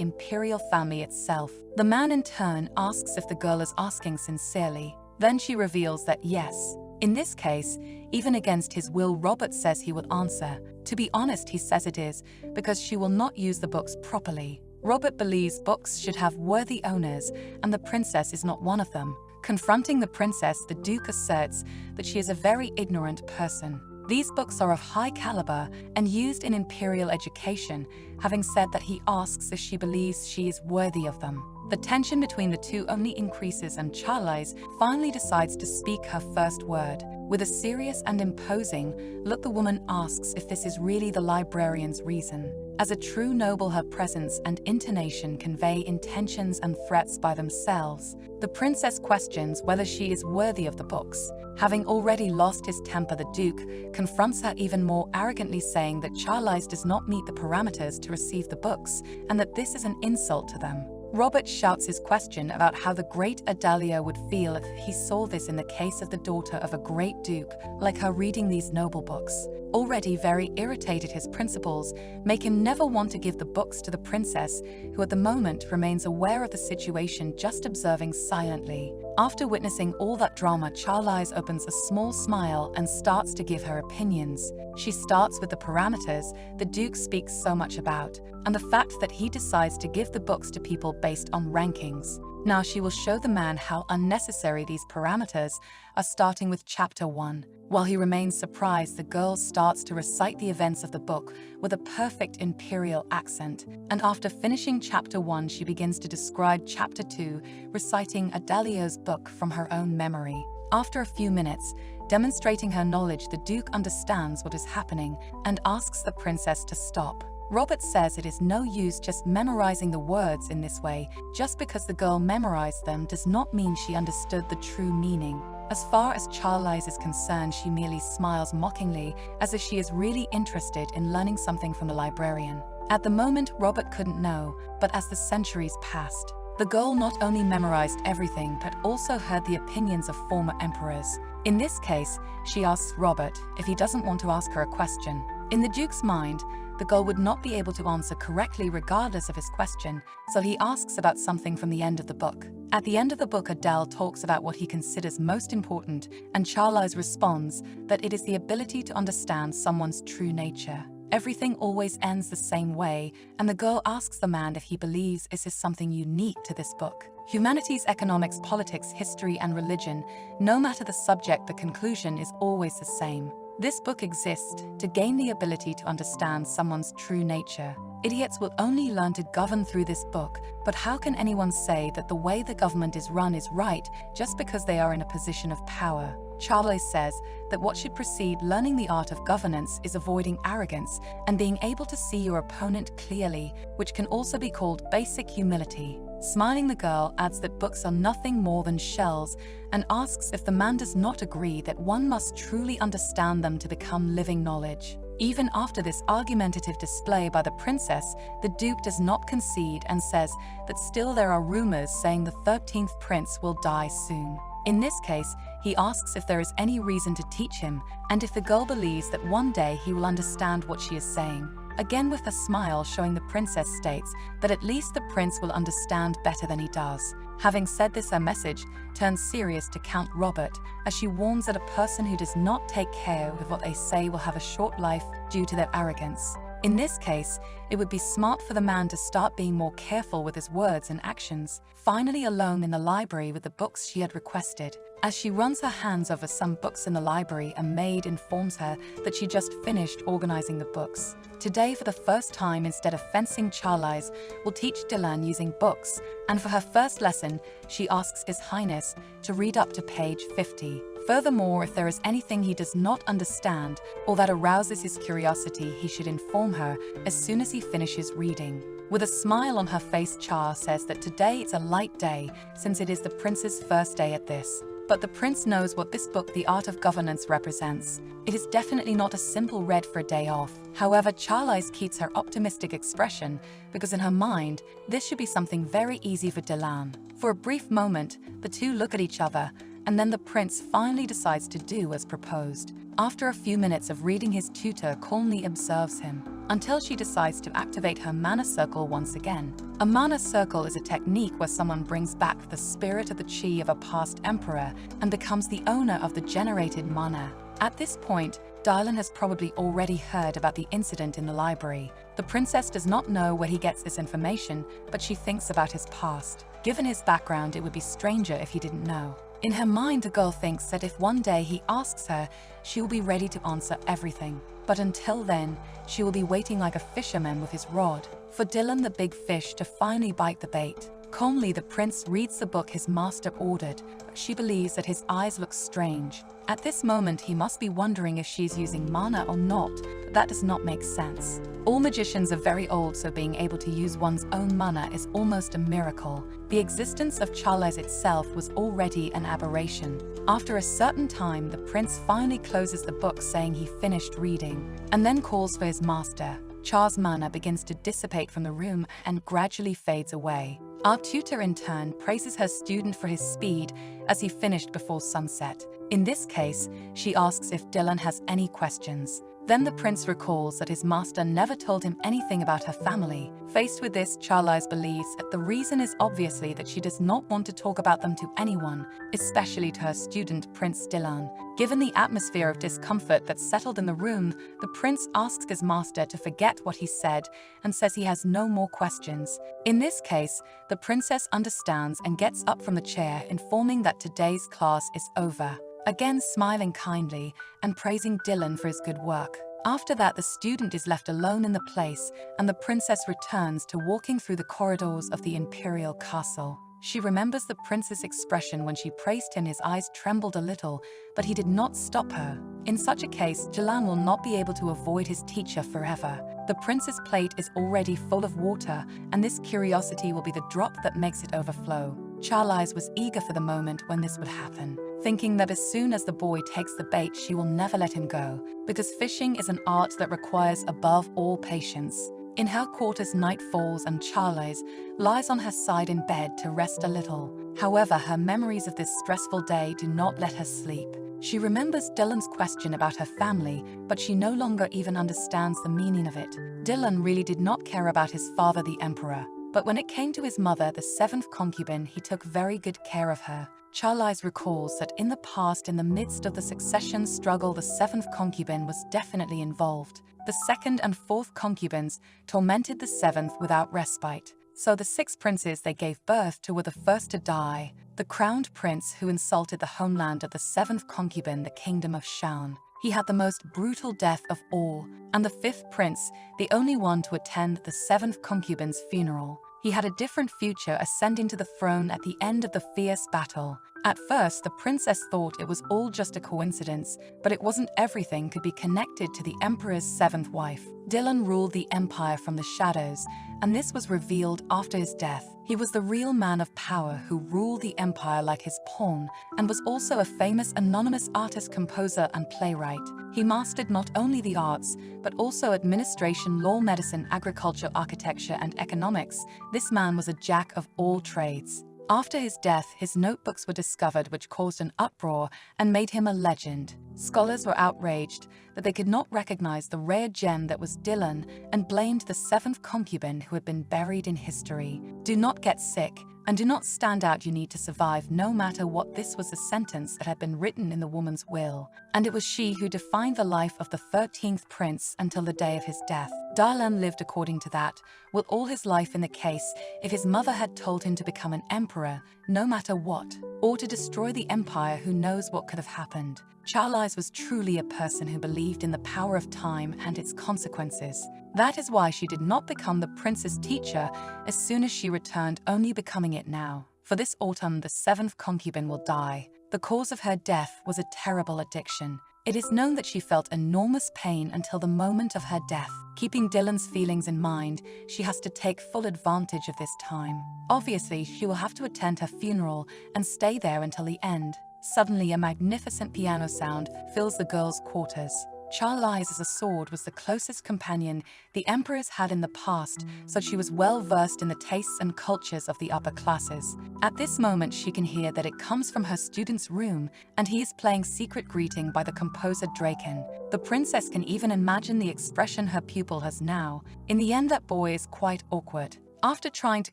imperial family itself. The man in turn asks if the girl is asking sincerely. Then she reveals that yes. In this case, even against his will, Robert says he will answer. To be honest, he says it is because she will not use the books properly. Robert believes books should have worthy owners, and the princess is not one of them. Confronting the princess, the Duke asserts that she is a very ignorant person. These books are of high caliber and used in imperial education, having said that he asks if she believes she is worthy of them. The tension between the two only increases, and Charlize finally decides to speak her first word. With a serious and imposing look, the woman asks if this is really the librarian's reason. As a true noble, her presence and intonation convey intentions and threats by themselves. The princess questions whether she is worthy of the books. Having already lost his temper, the Duke confronts her even more arrogantly, saying that Charlize does not meet the parameters to receive the books and that this is an insult to them. Robert shouts his question about how the great Adalio would feel if he saw this in the case of the daughter of a great duke like her reading these noble books. Already very irritated, his principles make him never want to give the books to the princess, who at the moment remains aware of the situation, just observing silently. After witnessing all that drama, Charlize opens a small smile and starts to give her opinions. She starts with the parameters the Duke speaks so much about, and the fact that he decides to give the books to people based on rankings. Now she will show the man how unnecessary these parameters are, starting with Chapter 1, While he remains surprised, the girl starts to recite the events of the book with a perfect imperial accent, and after finishing chapter 1, she begins to describe chapter 2, reciting Adalio's book from her own memory. After a few minutes, demonstrating her knowledge, the Duke understands what is happening and asks the princess to stop. Robert says it is no use just memorizing the words in this way. Just because the girl memorized them does not mean she understood the true meaning. As far as Charlize is concerned, she merely smiles mockingly, as if she is really interested in learning something from the librarian. At the moment, Robert couldn't know, but as the centuries passed, the girl not only memorized everything but also heard the opinions of former emperors. In this case, she asks Robert if he doesn't want to ask her a question. In the Duke's mind, the girl would not be able to answer correctly regardless of his question, so he asks about something from the end of the book. At the end of the book, Adele talks about what he considers most important, and Charlize responds that it is the ability to understand someone's true nature. Everything always ends the same way, and the girl asks the man if he believes this is something unique to this book. Humanities, economics, politics, history, and religion, no matter the subject, the conclusion is always the same. This book exists to gain the ability to understand someone's true nature. Idiots will only learn to govern through this book, but how can anyone say that the way the government is run is right just because they are in a position of power? Charlize says that what should precede learning the art of governance is avoiding arrogance and being able to see your opponent clearly, which can also be called basic humility. Smiling, the girl adds that books are nothing more than shells and asks if the man does not agree that one must truly understand them to become living knowledge. Even after this argumentative display by the princess, the Duke does not concede and says that still there are rumors saying the 13th prince will die soon. In this case, he asks if there is any reason to teach him and if the girl believes that one day he will understand what she is saying. Again, with a smile, showing the princess states that at least the prince will understand better than he does. Having said this, her message turns serious to Count Robert, as she warns that a person who does not take care of what they say will have a short life due to their arrogance. In this case, it would be smart for the man to start being more careful with his words and actions. Finally, alone in the library with the books she had requested, as she runs her hands over some books in the library, a maid informs her that she just finished organizing the books. Today, for the first time, instead of fencing, Charlize will teach Dylan using books, and for her first lesson, she asks His Highness to read up to page 50. Furthermore, if there is anything he does not understand or that arouses his curiosity, he should inform her as soon as he finishes reading. With a smile on her face, Char says that today it's a light day since it is the prince's first day at this. But the prince knows what this book, The Art of Governance, represents. It is definitely not a simple read for a day off. However, Charlize keeps her optimistic expression because in her mind, this should be something very easy for Dylan. For a brief moment, the two look at each other, and then the prince finally decides to do as proposed. After a few minutes of reading, his tutor calmly observes him until she decides to activate her mana circle once again. A mana circle is a technique where someone brings back the spirit of the chi of a past emperor and becomes the owner of the generated mana. At this point, Dylan has probably already heard about the incident in the library. The princess does not know where he gets this information, but she thinks about his past. Given his background, it would be stranger if he didn't know. In her mind, the girl thinks that if one day he asks her, she will be ready to answer everything. But until then, she will be waiting like a fisherman with his rod for Dylan, the big fish, to finally bite the bait. Calmly, the prince reads the book his master ordered, but she believes that his eyes look strange. At this moment, he must be wondering if she's using mana or not, but that does not make sense. All magicians are very old, so being able to use one's own mana is almost a miracle. The existence of Charlize itself was already an aberration. After a certain time, the prince finally closes the book, saying he finished reading, and then calls for his master. Char's mana begins to dissipate from the room and gradually fades away. Our tutor, in turn, praises her student for his speed as he finished before sunset. In this case, she asks if Dylan has any questions. Then the prince recalls that his master never told him anything about her family. Faced with this, Charlize believes that the reason is obviously that she does not want to talk about them to anyone, especially to her student, Prince Dylan. Given the atmosphere of discomfort that settled in the room, the prince asks his master to forget what he said and says he has no more questions. In this case, the princess understands and gets up from the chair, informing that today's class is over. again smiling kindly and praising Dylan for his good work. After that, the student is left alone in the place, and the princess returns to walking through the corridors of the imperial castle. She remembers the prince's expression when she praised him. His eyes trembled a little, but he did not stop her. In such a case, Jalan will not be able to avoid his teacher forever. The prince's plate is already full of water, and this curiosity will be the drop that makes it overflow. Charlize was eager for the moment when this would happen, thinking that as soon as the boy takes the bait, she will never let him go, because fishing is an art that requires above all patience. In her quarters, night falls and Charlize lies on her side in bed to rest a little. However, her memories of this stressful day do not let her sleep. She remembers Dylan's question about her family, but she no longer even understands the meaning of it. Dylan really did not care about his father, the emperor. But when it came to his mother, the seventh concubine, he took very good care of her. Charlize recalls that in the past, in the midst of the succession struggle, the seventh concubine was definitely involved. The second and fourth concubines tormented the seventh without respite. So the 6 princes they gave birth to were the first to die. The crowned prince who insulted the homeland of the seventh concubine, the kingdom of Shaun. He had the most brutal death of all, and the 5th prince, the only one to attend the 7th concubine's funeral. He had a different future, ascending to the throne at the end of the fierce battle. At first, the princess thought it was all just a coincidence, but it wasn't. Everything could be connected to the emperor's 7th wife. Dylan ruled the empire from the shadows, and this was revealed after his death. He was the real man of power who ruled the empire like his pawn, and was also a famous anonymous artist, composer, and playwright. He mastered not only the arts, but also administration, law, medicine, agriculture, architecture, and economics. This man was a jack of all trades. After his death, his notebooks were discovered, which caused an uproar and made him a legend. Scholars were outraged that they could not recognize the rare gem that was Dylan, and blamed the 7th concubine who had been buried in history. Do not get sick and do not stand out. You need to survive no matter what. This was a sentence that had been written in the woman's will, and it was she who defined the life of the 13th prince until the day of his death. Dylan lived according to that, with all his life in the case, if his mother had told him to become an emperor, no matter what, or to destroy the empire, who knows what could have happened. Charlize was truly a person who believed in the power of time and its consequences. That is why she did not become the prince's teacher as soon as she returned, only becoming it now. For this autumn, the 7th concubine will die. The cause of her death was a terrible addiction. It is known that she felt enormous pain until the moment of her death. Keeping Dylan's feelings in mind, she has to take full advantage of this time. Obviously, she will have to attend her funeral and stay there until the end. Suddenly, a magnificent piano sound fills the girls' quarters. Charlize's sword was the closest companion the emperors had in the past, so she was well versed in the tastes and cultures of the upper classes. At this moment, she can hear that it comes from her student's room, and he is playing Secret Greeting by the composer Draken. The princess can even imagine the expression her pupil has now. In the end, that boy is quite awkward. After trying to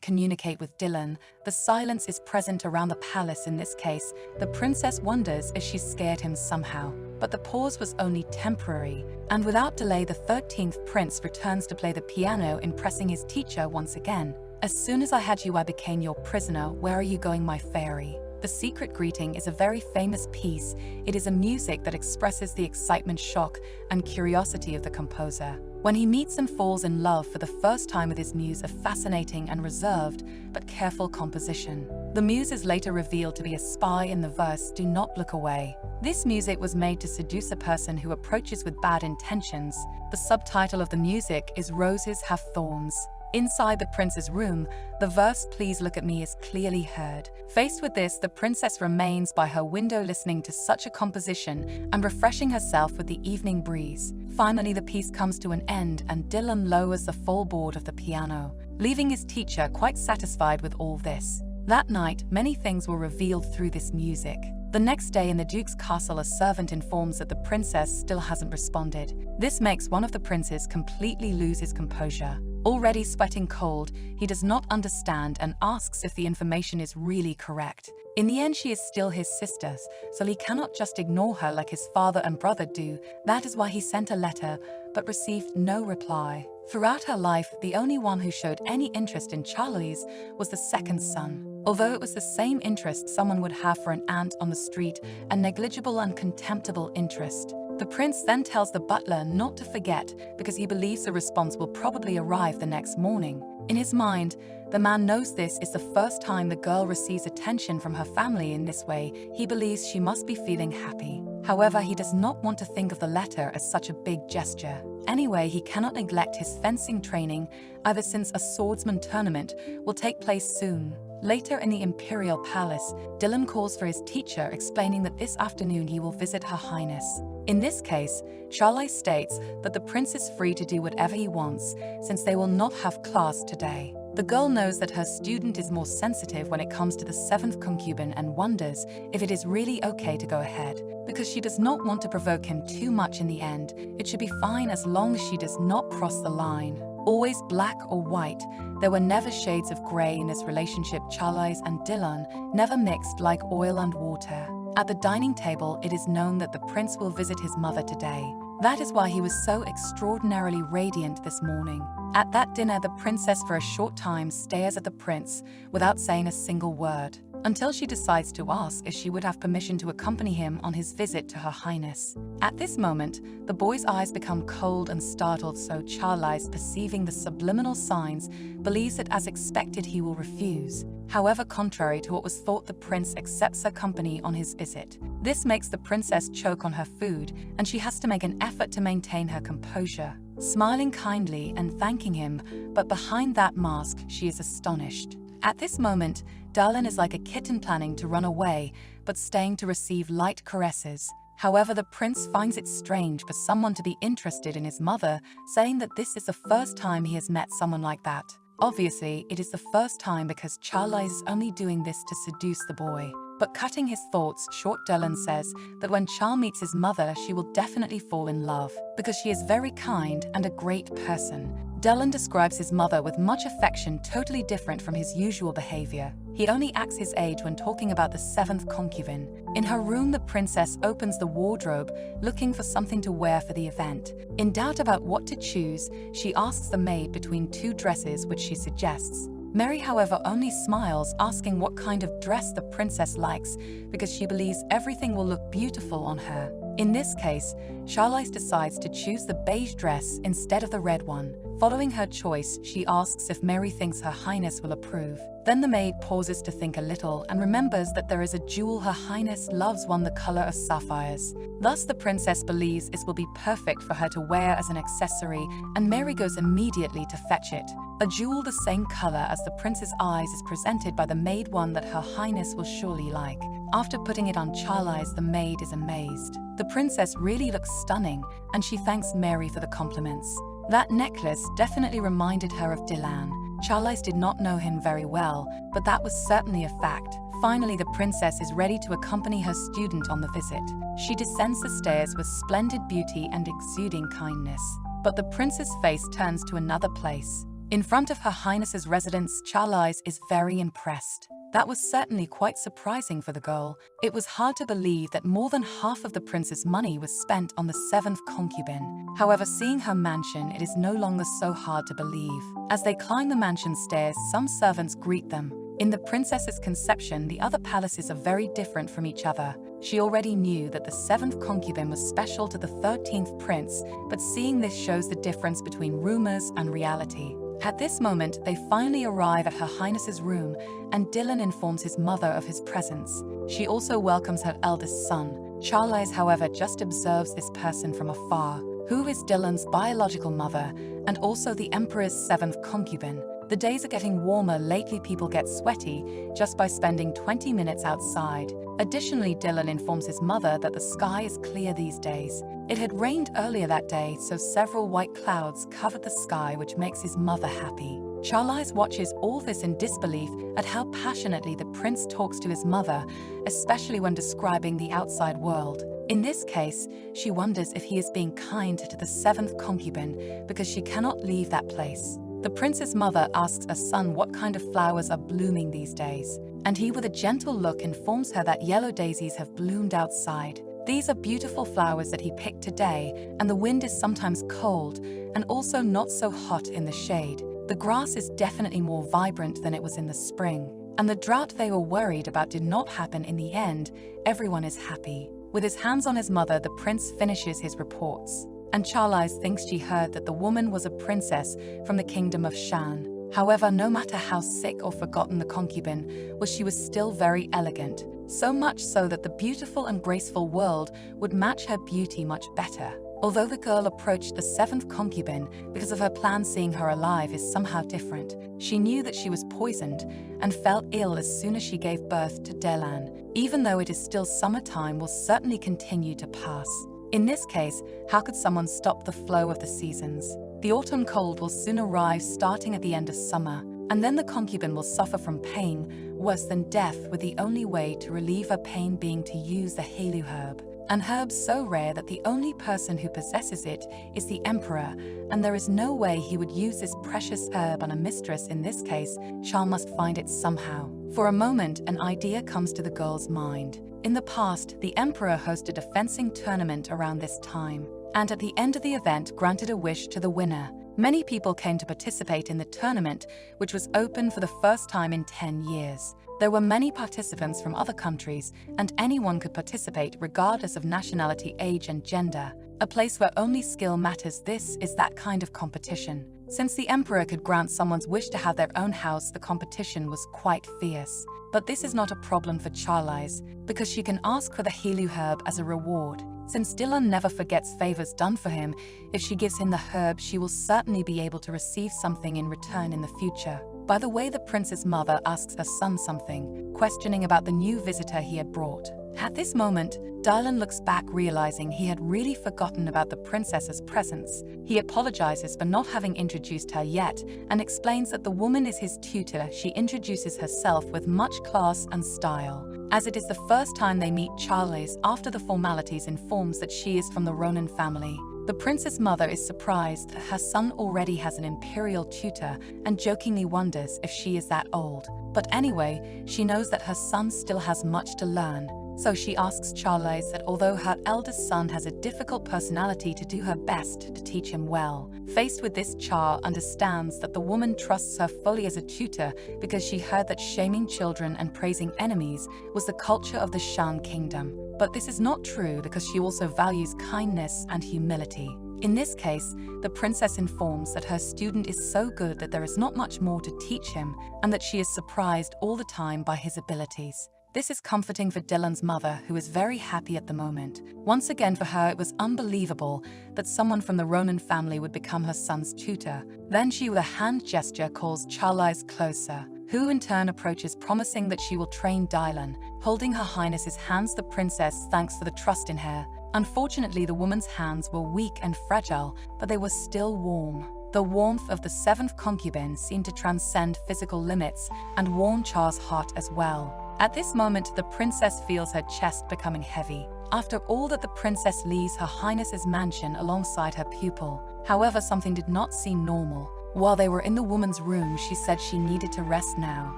communicate with Dylan, the silence is present around the palace. In this case, the princess wonders if she scared him somehow. But the pause was only temporary, and without delay, the 13th prince returns to play the piano, impressing his teacher once again. As soon as I had you, I became your prisoner. Where are you going, my fairy? The Secret Greeting is a very famous piece. It is a music that expresses the excitement, shock, and curiosity of the composer. When he meets and falls in love for the first time with his muse, a fascinating and reserved but careful composition. The muse is later revealed to be a spy in the verse, "Do not look away." This music was made to seduce a person who approaches with bad intentions. The subtitle of the music is "Roses Have Thorns." Inside the prince's room, the verse "Please look at me" is clearly heard. Faced with this, the princess remains by her window listening to such a composition and refreshing herself with the evening breeze. Finally, the piece comes to an end, and Dylan lowers the full board of the piano, leaving his teacher quite satisfied with all this. That night, many things were revealed through this music. The next day in the Duke's castle, a servant informs that the princess still hasn't responded. This makes one of the princes completely lose his composure. Already sweating cold, he does not understand and asks if the information is really correct. In the end, she is still his sister, so he cannot just ignore her like his father and brother do. That is why he sent a letter, but received no reply. Throughout her life, the only one who showed any interest in Charlize was the second son. although it was the same interest someone would have for an ant on the street, a negligible and contemptible interest. The prince then tells the butler not to forget because he believes the response will probably arrive the next morning. In his mind, the man knows this is the first time the girl receives attention from her family in this way. He believes she must be feeling happy. However, he does not want to think of the letter as such a big gesture. Anyway, he cannot neglect his fencing training, either since a swordsman tournament will take place soon. Later in the Imperial Palace, Dylan calls for his teacher, explaining that this afternoon he will visit Her Highness. In this case, Charlie states that the prince is free to do whatever he wants, since they will not have class today. The girl knows that her student is more sensitive when it comes to the seventh concubine and wonders if it is really okay to go ahead. Because she does not want to provoke him too much in the end, it should be fine as long as she does not cross the line. Always black or white, there were never shades of grey in this relationship. Charlize and Dylan never mixed like oil and water. At the dining table, it is known that the prince will visit his mother today. That is why he was so extraordinarily radiant this morning. At that dinner, the princess for a short time stares at the prince without saying a single word, until she decides to ask if she would have permission to accompany him on his visit to Her Highness. At this moment, the boy's eyes become cold and startled, so Charlize, perceiving the subliminal signs, believes that as expected he will refuse. However, contrary to what was thought, the prince accepts her company on his visit. This makes the princess choke on her food, and she has to make an effort to maintain her composure, smiling kindly and thanking him, but behind that mask she is astonished. At this moment, Dylan is like a kitten planning to run away, but staying to receive light caresses. However, the prince finds it strange for someone to be interested in his mother, saying that this is the first time he has met someone like that. Obviously, it is the first time because Charlize is only doing this to seduce the boy. But cutting his thoughts short, Dylan says that when Charl meets his mother, she will definitely fall in love, because she is very kind and a great person. Dylan describes his mother with much affection, totally different from his usual behavior. He only acts his age when talking about the seventh concubine. In her room, the princess opens the wardrobe, looking for something to wear for the event. In doubt about what to choose, she asks the maid between two dresses, which she suggests. Mary, however, only smiles, asking what kind of dress the princess likes, because she believes everything will look beautiful on her. In this case, Charlize decides to choose the beige dress instead of the red one. Following her choice, she asks if Mary thinks Her Highness will approve. Then the maid pauses to think a little and remembers that there is a jewel Her Highness loves, one the color of sapphires. Thus, the princess believes it will be perfect for her to wear as an accessory, and Mary goes immediately to fetch it. A jewel the same color as the prince's eyes is presented by the maid, one that Her Highness will surely like. After putting it on Charlize, the maid is amazed. The princess really looks stunning, and she thanks Mary for the compliments. That necklace definitely reminded her of Dylan. Charlize did not know him very well, but that was certainly a fact. Finally, the princess is ready to accompany her student on the visit. She descends the stairs with splendid beauty and exuding kindness. But the prince's face turns to another place. In front of Her Highness's residence, Charlize is very impressed. That was certainly quite surprising for the girl. It was hard to believe that more than half of the prince's money was spent on the seventh concubine. However, seeing her mansion, it is no longer so hard to believe. As they climb the mansion stairs, some servants greet them. In the princess's conception, the other palaces are very different from each other. She already knew that the seventh concubine was special to the 13th prince, but seeing this shows the difference between rumors and reality. At this moment, they finally arrive at Her Highness's room, and Dylan informs his mother of his presence. She also welcomes her eldest son. Charlize, however, just observes this person from afar, who is Dylan's biological mother and also the Emperor's seventh concubine. The days are getting warmer. Lately, people get sweaty just by spending 20 minutes outside. Additionally, Dylan informs his mother that the sky is clear these days. It had rained earlier that day, so several white clouds covered the sky, which makes his mother happy. Charlize watches all this in disbelief at how passionately the prince talks to his mother, especially when describing the outside world. In this case, she wonders if he is being kind to the seventh concubine because she cannot leave that place. The prince's mother asks her son what kind of flowers are blooming these days, and he, with a gentle look, informs her that yellow daisies have bloomed outside. These are beautiful flowers that he picked today, and the wind is sometimes cold and also not so hot in the shade. The grass is definitely more vibrant than it was in the spring. and the drought they were worried about did not happen in the end. Everyone is happy. With his hands on his mother, the prince finishes his reports, and Charlize thinks she heard that the woman was a princess from the kingdom of Shan. However, no matter how sick or forgotten the concubine was, she was still very elegant, so much so that the beautiful and graceful world would match her beauty much better. Although the girl approached the seventh concubine because of her plan, seeing her alive is somehow different. She knew that she was poisoned and felt ill as soon as she gave birth to Delan. Even though it is still summertime, will certainly continue to pass. In this case, how could someone stop the flow of the seasons? The autumn cold will soon arrive, starting at the end of summer, and then the concubine will suffer from pain worse than death, with the only way to relieve her pain being to use the Helu herb. An herb so rare that the only person who possesses it is the emperor, and there is no way he would use this precious herb on a mistress. In this case, Char must find it somehow. For a moment, an idea comes to the girl's mind. In the past, the emperor hosted a fencing tournament around this time, and at the end of the event granted a wish to the winner. Many people came to participate in the tournament, which was open for the first time in 10 years. There were many participants from other countries, and anyone could participate regardless of nationality, age, and gender. A place where only skill matters. This is that kind of competition. Since the emperor could grant someone's wish to have their own house, the competition was quite fierce. But this is not a problem for Charlize, because she can ask for the Helu herb as a reward. Since Dylan never forgets favors done for him, if she gives him the herb, she will certainly be able to receive something in return in the future. By the way, the prince's mother asks her son something, questioning about the new visitor he had brought. At this moment, Dylan looks back, realizing he had really forgotten about the princess's presence. He apologizes for not having introduced her yet and explains that the woman is his tutor. She introduces herself with much class and style. As it is the first time they meet, Charlize, after the formalities, informs that she is from the Ronin family. The prince's mother is surprised that her son already has an imperial tutor and jokingly wonders if she is that old. But anyway, she knows that her son still has much to learn. So she asks Charlize that although her eldest son has a difficult personality, to do her best to teach him well. Faced with this, Char understands that the woman trusts her fully as a tutor because she heard that shaming children and praising enemies was the culture of the Shan kingdom. But this is not true, because she also values kindness and humility. In this case, the princess informs that her student is so good that there is not much more to teach him, and that she is surprised all the time by his abilities. This is comforting for Dylan's mother, who is very happy at the moment. Once again, for her, it was unbelievable that someone from the Ronin family would become her son's tutor. Then she, with a hand gesture, calls Charlize closer, who in turn approaches, promising that she will train Dylan. Holding Her Highness's hands, the princess thanks for the trust in her. Unfortunately, the woman's hands were weak and fragile, but they were still warm. The warmth of the seventh concubine seemed to transcend physical limits and warm Char's heart as well. At this moment, the princess feels her chest becoming heavy. After all that, the princess leaves Her Highness's mansion alongside her pupil. However, something did not seem normal. While they were in the woman's room, she said she needed to rest now.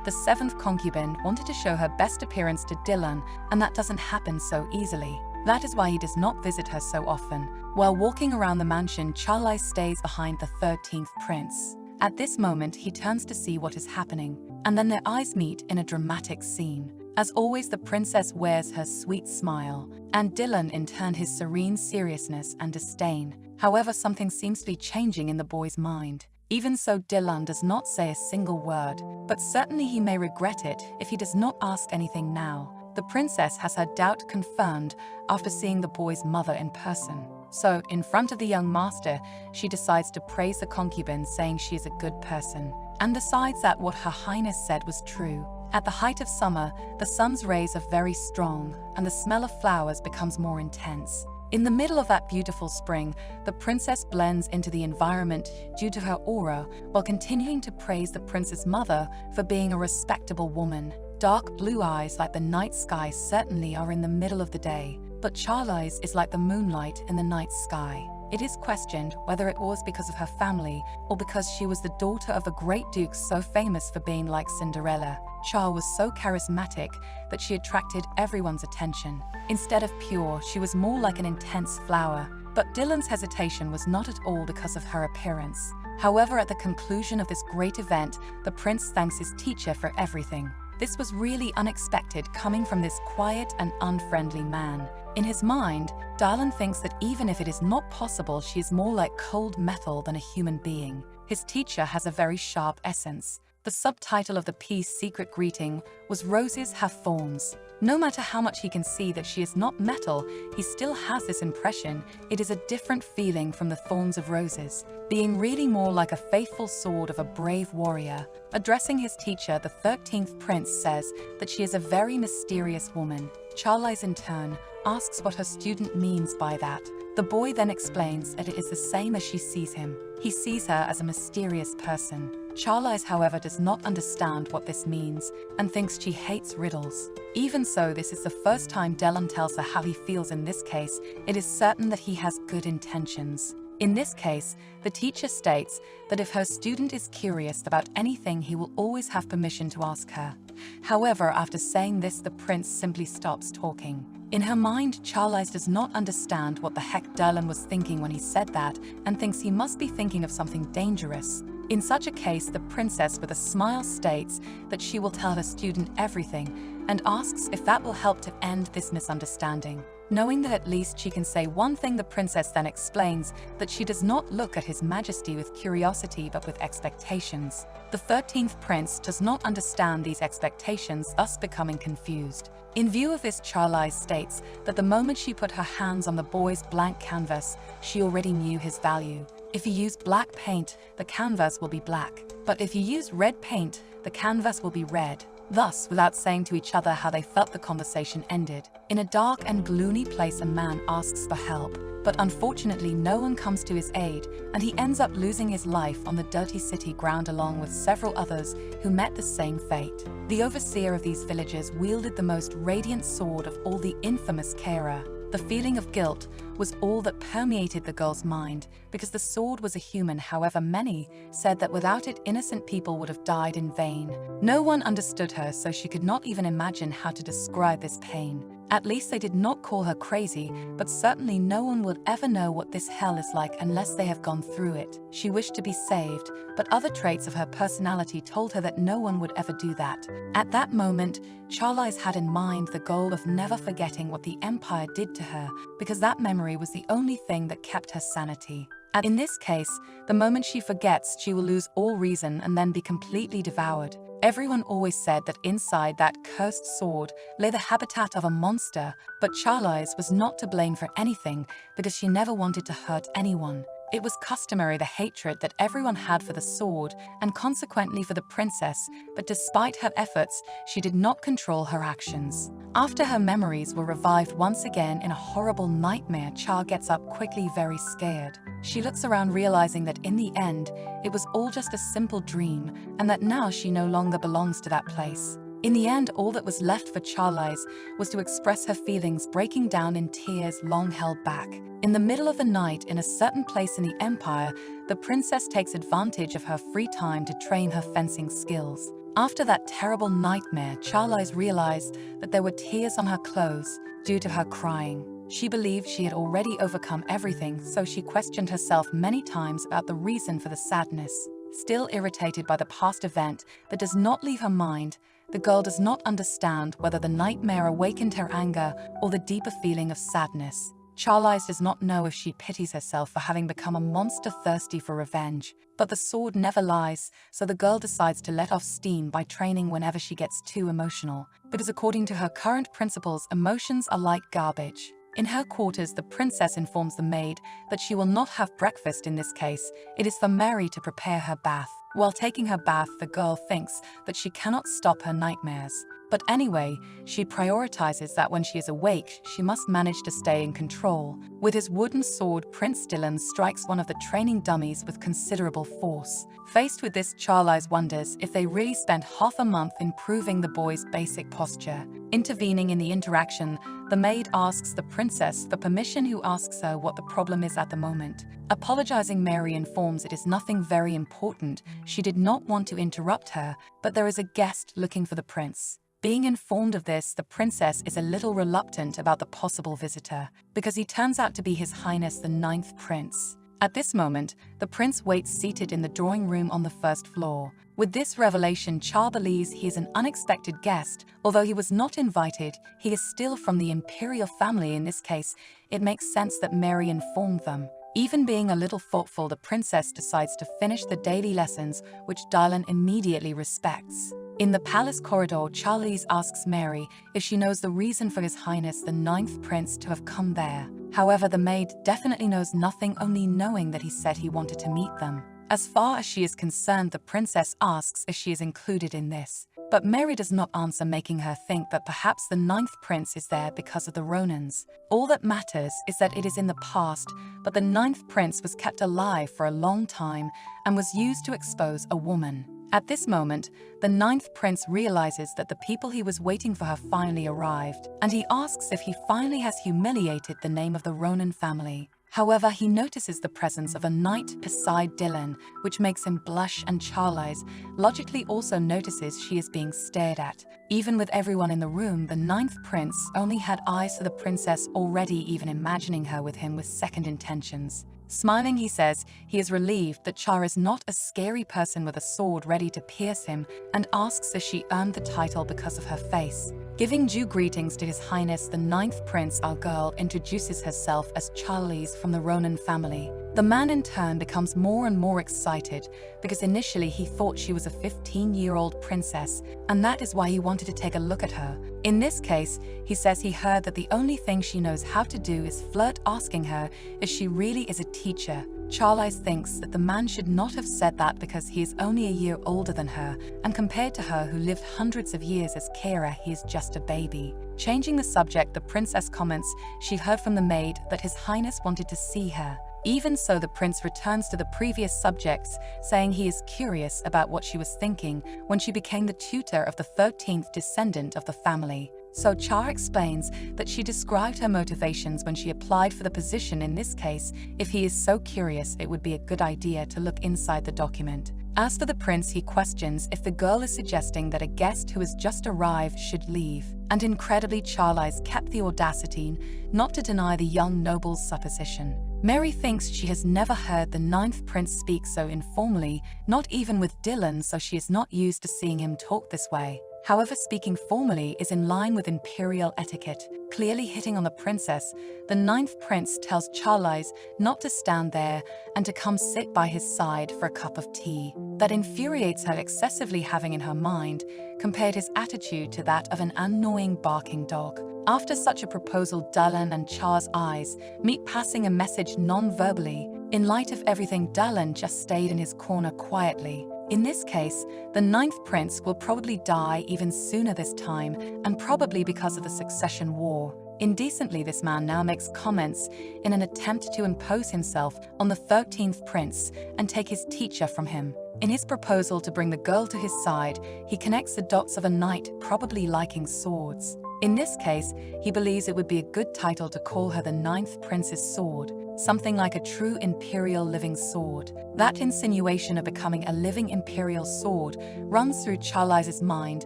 The seventh concubine wanted to show her best appearance to Dylan, and that doesn't happen so easily. That is why he does not visit her so often. While walking around the mansion, Charlize stays behind the 13th prince. At this moment, he turns to see what is happening, and then their eyes meet in a dramatic scene. As always, the princess wears her sweet smile, and Dylan in turn his serene seriousness and disdain. However, something seems to be changing in the boy's mind. Even so, Dylan does not say a single word, but certainly he may regret it if he does not ask anything now. The princess has her doubt confirmed after seeing the boy's mother in person. So, in front of the young master, she decides to praise the concubine, saying she is a good person, and decides that what Her Highness said was true. At the height of summer, the sun's rays are very strong, and the smell of flowers becomes more intense. In the middle of that beautiful spring, the princess blends into the environment due to her aura, while continuing to praise the prince's mother for being a respectable woman. Dark blue eyes like the night sky certainly are in the middle of the day, but Charlize is like the moonlight in the night sky. It is questioned whether it was because of her family or because she was the daughter of a great duke so famous for being like Cinderella. Char was so charismatic that she attracted everyone's attention. Instead of pure, she was more like an intense flower. But Dylan's hesitation was not at all because of her appearance. However, at the conclusion of this great event, the prince thanks his teacher for everything. This was really unexpected coming from this quiet and unfriendly man. In his mind, Darlan thinks that even if it is not possible, she is more like cold metal than a human being. His teacher has a very sharp essence. The subtitle of the piece Secret Greeting was Roses Have Thorns. No matter how much he can see that she is not metal, he still has this impression it is a different feeling from the thorns of roses, being really more like a faithful sword of a brave warrior. Addressing his teacher, the 13th prince says that she is a very mysterious woman. Charlize in turn asks what her student means by that. The boy then explains that it is the same as she sees him. He sees her as a mysterious person. Charlize, however, does not understand what this means and thinks she hates riddles. Even so, this is the first time Darlan tells her how he feels. In this case, it is certain that he has good intentions. In this case, the teacher states that if her student is curious about anything, he will always have permission to ask her. However, after saying this, the prince simply stops talking. In her mind, Charlize does not understand what the heck Darlan was thinking when he said that and thinks he must be thinking of something dangerous. In such a case, the princess with a smile states that she will tell her student everything and asks if that will help to end this misunderstanding. Knowing that at least she can say one thing, the princess then explains that she does not look at His Majesty with curiosity but with expectations. The 13th prince does not understand these expectations, thus becoming confused. In view of this, Charlize states that the moment she put her hands on the boy's blank canvas, she already knew his value. If you use black paint, the canvas will be black. But if you use red paint, the canvas will be red. Thus, without saying to each other how they felt, the conversation ended. In a dark and gloomy place, a man asks for help, but unfortunately no one comes to his aid, and he ends up losing his life on the dirty city ground along with several others who met the same fate. The overseer of these villages wielded the most radiant sword of all, the infamous Kara. The feeling of guilt was all that permeated the girl's mind because the sword was a human. However, many said that without it, innocent people would have died in vain. No one understood her, so she could not even imagine how to describe this pain. At least they did not call her crazy, but certainly no one would ever know what this hell is like unless they have gone through it. She wished to be saved, but other traits of her personality told her that no one would ever do that. At that moment, Charlize had in mind the goal of never forgetting what the Empire did to her, because that memory was the only thing that kept her sanity. And in this case, the moment she forgets, she will lose all reason and then be completely devoured. Everyone always said that inside that cursed sword lay the habitat of a monster, but Charlize was not to blame for anything because she never wanted to hurt anyone. It was customary, the hatred that everyone had for the sword and consequently for the princess, but despite her efforts, she did not control her actions. After her memories were revived once again in a horrible nightmare, Char gets up quickly, very scared. She looks around, realizing that in the end, it was all just a simple dream and that now she no longer belongs to that place. In the end, all that was left for Charlize was to express her feelings, breaking down in tears long held back. In the middle of the night, in a certain place in the Empire, the princess takes advantage of her free time to train her fencing skills. After that terrible nightmare, Charlize realized that there were tears on her clothes due to her crying. She believed she had already overcome everything, so she questioned herself many times about the reason for the sadness. Still irritated by the past event that does not leave her mind, the girl does not understand whether the nightmare awakened her anger or the deeper feeling of sadness. Charlize does not know if she pities herself for having become a monster thirsty for revenge. But the sword never lies, so the girl decides to let off steam by training whenever she gets too emotional. Because according to her current principles, emotions are like garbage. In her quarters, the princess informs the maid that she will not have breakfast in this case. It is for Mary to prepare her bath. While taking her bath, the girl thinks that she cannot stop her nightmares. But anyway, she prioritizes that when she is awake, she must manage to stay in control. With his wooden sword, Prince Dylan strikes one of the training dummies with considerable force. Faced with this, Charlize wonders if they really spent half a month improving the boy's basic posture. Intervening in the interaction, the maid asks the princess for permission, who asks her what the problem is at the moment. Apologizing, Mary informs it is nothing very important. She did not want to interrupt her, but there is a guest looking for the prince. Being informed of this, the princess is a little reluctant about the possible visitor, because he turns out to be His Highness the 9th Prince. At this moment, the prince waits seated in the drawing room on the first floor. With this revelation, Cha believes he is an unexpected guest. Although he was not invited, he is still from the imperial family. In this case, it makes sense that Mary informed them. Even being a little thoughtful, the princess decides to finish the daily lessons, which Dylan immediately respects. In the palace corridor, Charlize asks Mary if she knows the reason for His Highness the Ninth Prince to have come there. However, the maid definitely knows nothing, only knowing that he said he wanted to meet them. As far as she is concerned, the princess asks if she is included in this. But Mary does not answer, making her think that perhaps the Ninth Prince is there because of the Ronins. All that matters is that it is in the past, but the Ninth Prince was kept alive for a long time and was used to expose a woman. At this moment, the Ninth Prince realizes that the people he was waiting for have finally arrived, and he asks if he finally has humiliated the name of the Ronin family. However, he notices the presence of a knight beside Dylan, which makes him blush, and Charlize logically also notices she is being stared at. Even with everyone in the room, the Ninth Prince only had eyes for the princess, already even imagining her with him with second intentions. Smiling, he says he is relieved that Cha is not a scary person with a sword ready to pierce him, and asks if she earned the title because of her face. Giving due greetings to His Highness the Ninth Prince, our girl introduces herself as Charlize from the Ronin family. The man in turn becomes more and more excited because initially he thought she was a 15-year-old princess, and that is why he wanted to take a look at her. In this case, he says he heard that the only thing she knows how to do is flirt, asking her if she really is a teacher. Charlize thinks that the man should not have said that because he is only a year older than her, and compared to her who lived hundreds of years as Kira, he is just a baby. Changing the subject, the princess comments she heard from the maid that His Highness wanted to see her. Even so, the prince returns to the previous subjects, saying he is curious about what she was thinking when she became the tutor of the 13th descendant of the family. So Cha explains that she described her motivations when she applied for the position. In this case, if he is so curious, it would be a good idea to look inside the document. As for the prince, he questions if the girl is suggesting that a guest who has just arrived should leave. And incredibly, Charlize kept the audacity not to deny the young noble's supposition. Mary thinks she has never heard the Ninth Prince speak so informally, not even with Dylan, so she is not used to seeing him talk this way. However, speaking formally is in line with imperial etiquette. Clearly hitting on the princess, the Ninth Prince tells Charlize not to stand there and to come sit by his side for a cup of tea. That infuriates her excessively, having in her mind compared his attitude to that of an annoying barking dog. After such a proposal, Dylan and Cha's eyes meet, passing a message non-verbally. In light of everything, Dylan just stayed in his corner quietly. In this case, the Ninth Prince will probably die even sooner this time, and probably because of the succession war. Indecently, this man now makes comments in an attempt to impose himself on the 13th Prince and take his teacher from him. In his proposal to bring the girl to his side, he connects the dots of a knight probably liking swords. In this case, he believes it would be a good title to call her the Ninth Prince's sword, something like a true imperial living sword. That insinuation of becoming a living imperial sword runs through Charlize's mind,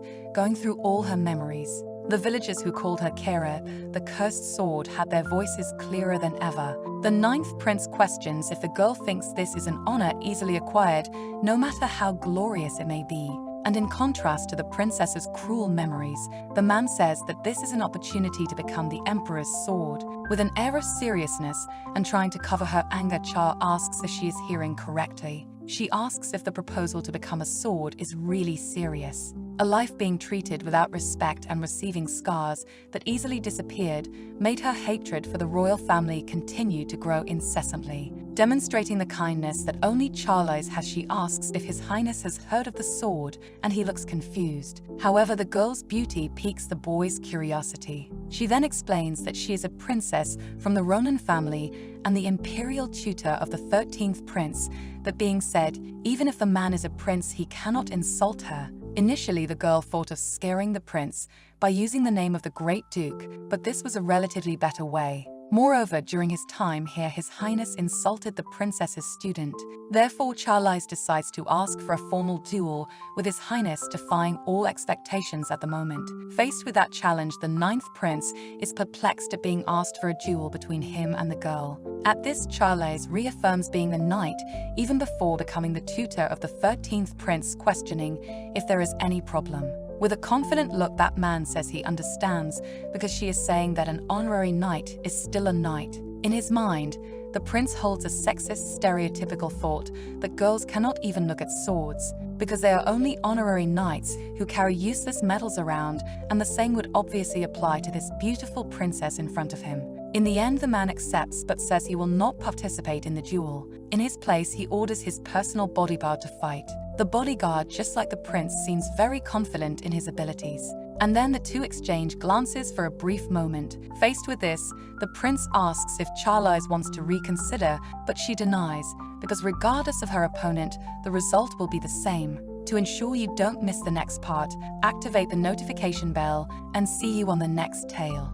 going through all her memories. The villagers who called her Kera, the cursed sword, had their voices clearer than ever. The Ninth Prince questions if the girl thinks this is an honor easily acquired, no matter how glorious it may be. And in contrast to the princess's cruel memories, the man says that this is an opportunity to become the emperor's sword. With an air of seriousness and trying to cover her anger, Cha asks if she is hearing correctly. She asks if the proposal to become a sword is really serious. A life being treated without respect and receiving scars that easily disappeared made her hatred for the royal family continue to grow incessantly. Demonstrating the kindness that only Charlize has, she asks if His Highness has heard of the sword, and he looks confused. However, the girl's beauty piques the boy's curiosity. She then explains that she is a princess from the Ronin family and the imperial tutor of the 13th Prince. That being said, even if the man is a prince, he cannot insult her. Initially, the girl thought of scaring the prince by using the name of the Great Duke, but this was a relatively better way. Moreover, during his time here, His Highness insulted the princess's student. Therefore, Charlize decides to ask for a formal duel with His Highness, defying all expectations at the moment. Faced with that challenge, the 9th prince is perplexed at being asked for a duel between him and the girl. At this, Charlize reaffirms being the knight even before becoming the tutor of the 13th prince, questioning if there is any problem. With a confident look, that man says he understands because she is saying that an honorary knight is still a knight. In his mind, the prince holds a sexist, stereotypical thought that girls cannot even look at swords because they are only honorary knights who carry useless medals around, and the same would obviously apply to this beautiful princess in front of him. In the end, the man accepts but says he will not participate in the duel. In his place, he orders his personal bodyguard to fight. The bodyguard, just like the prince, seems very confident in his abilities. And then the two exchange glances for a brief moment. Faced with this, the prince asks if Charlize wants to reconsider, but she denies, because regardless of her opponent, the result will be the same. To ensure you don't miss the next part, activate the notification bell and see you on the next tale.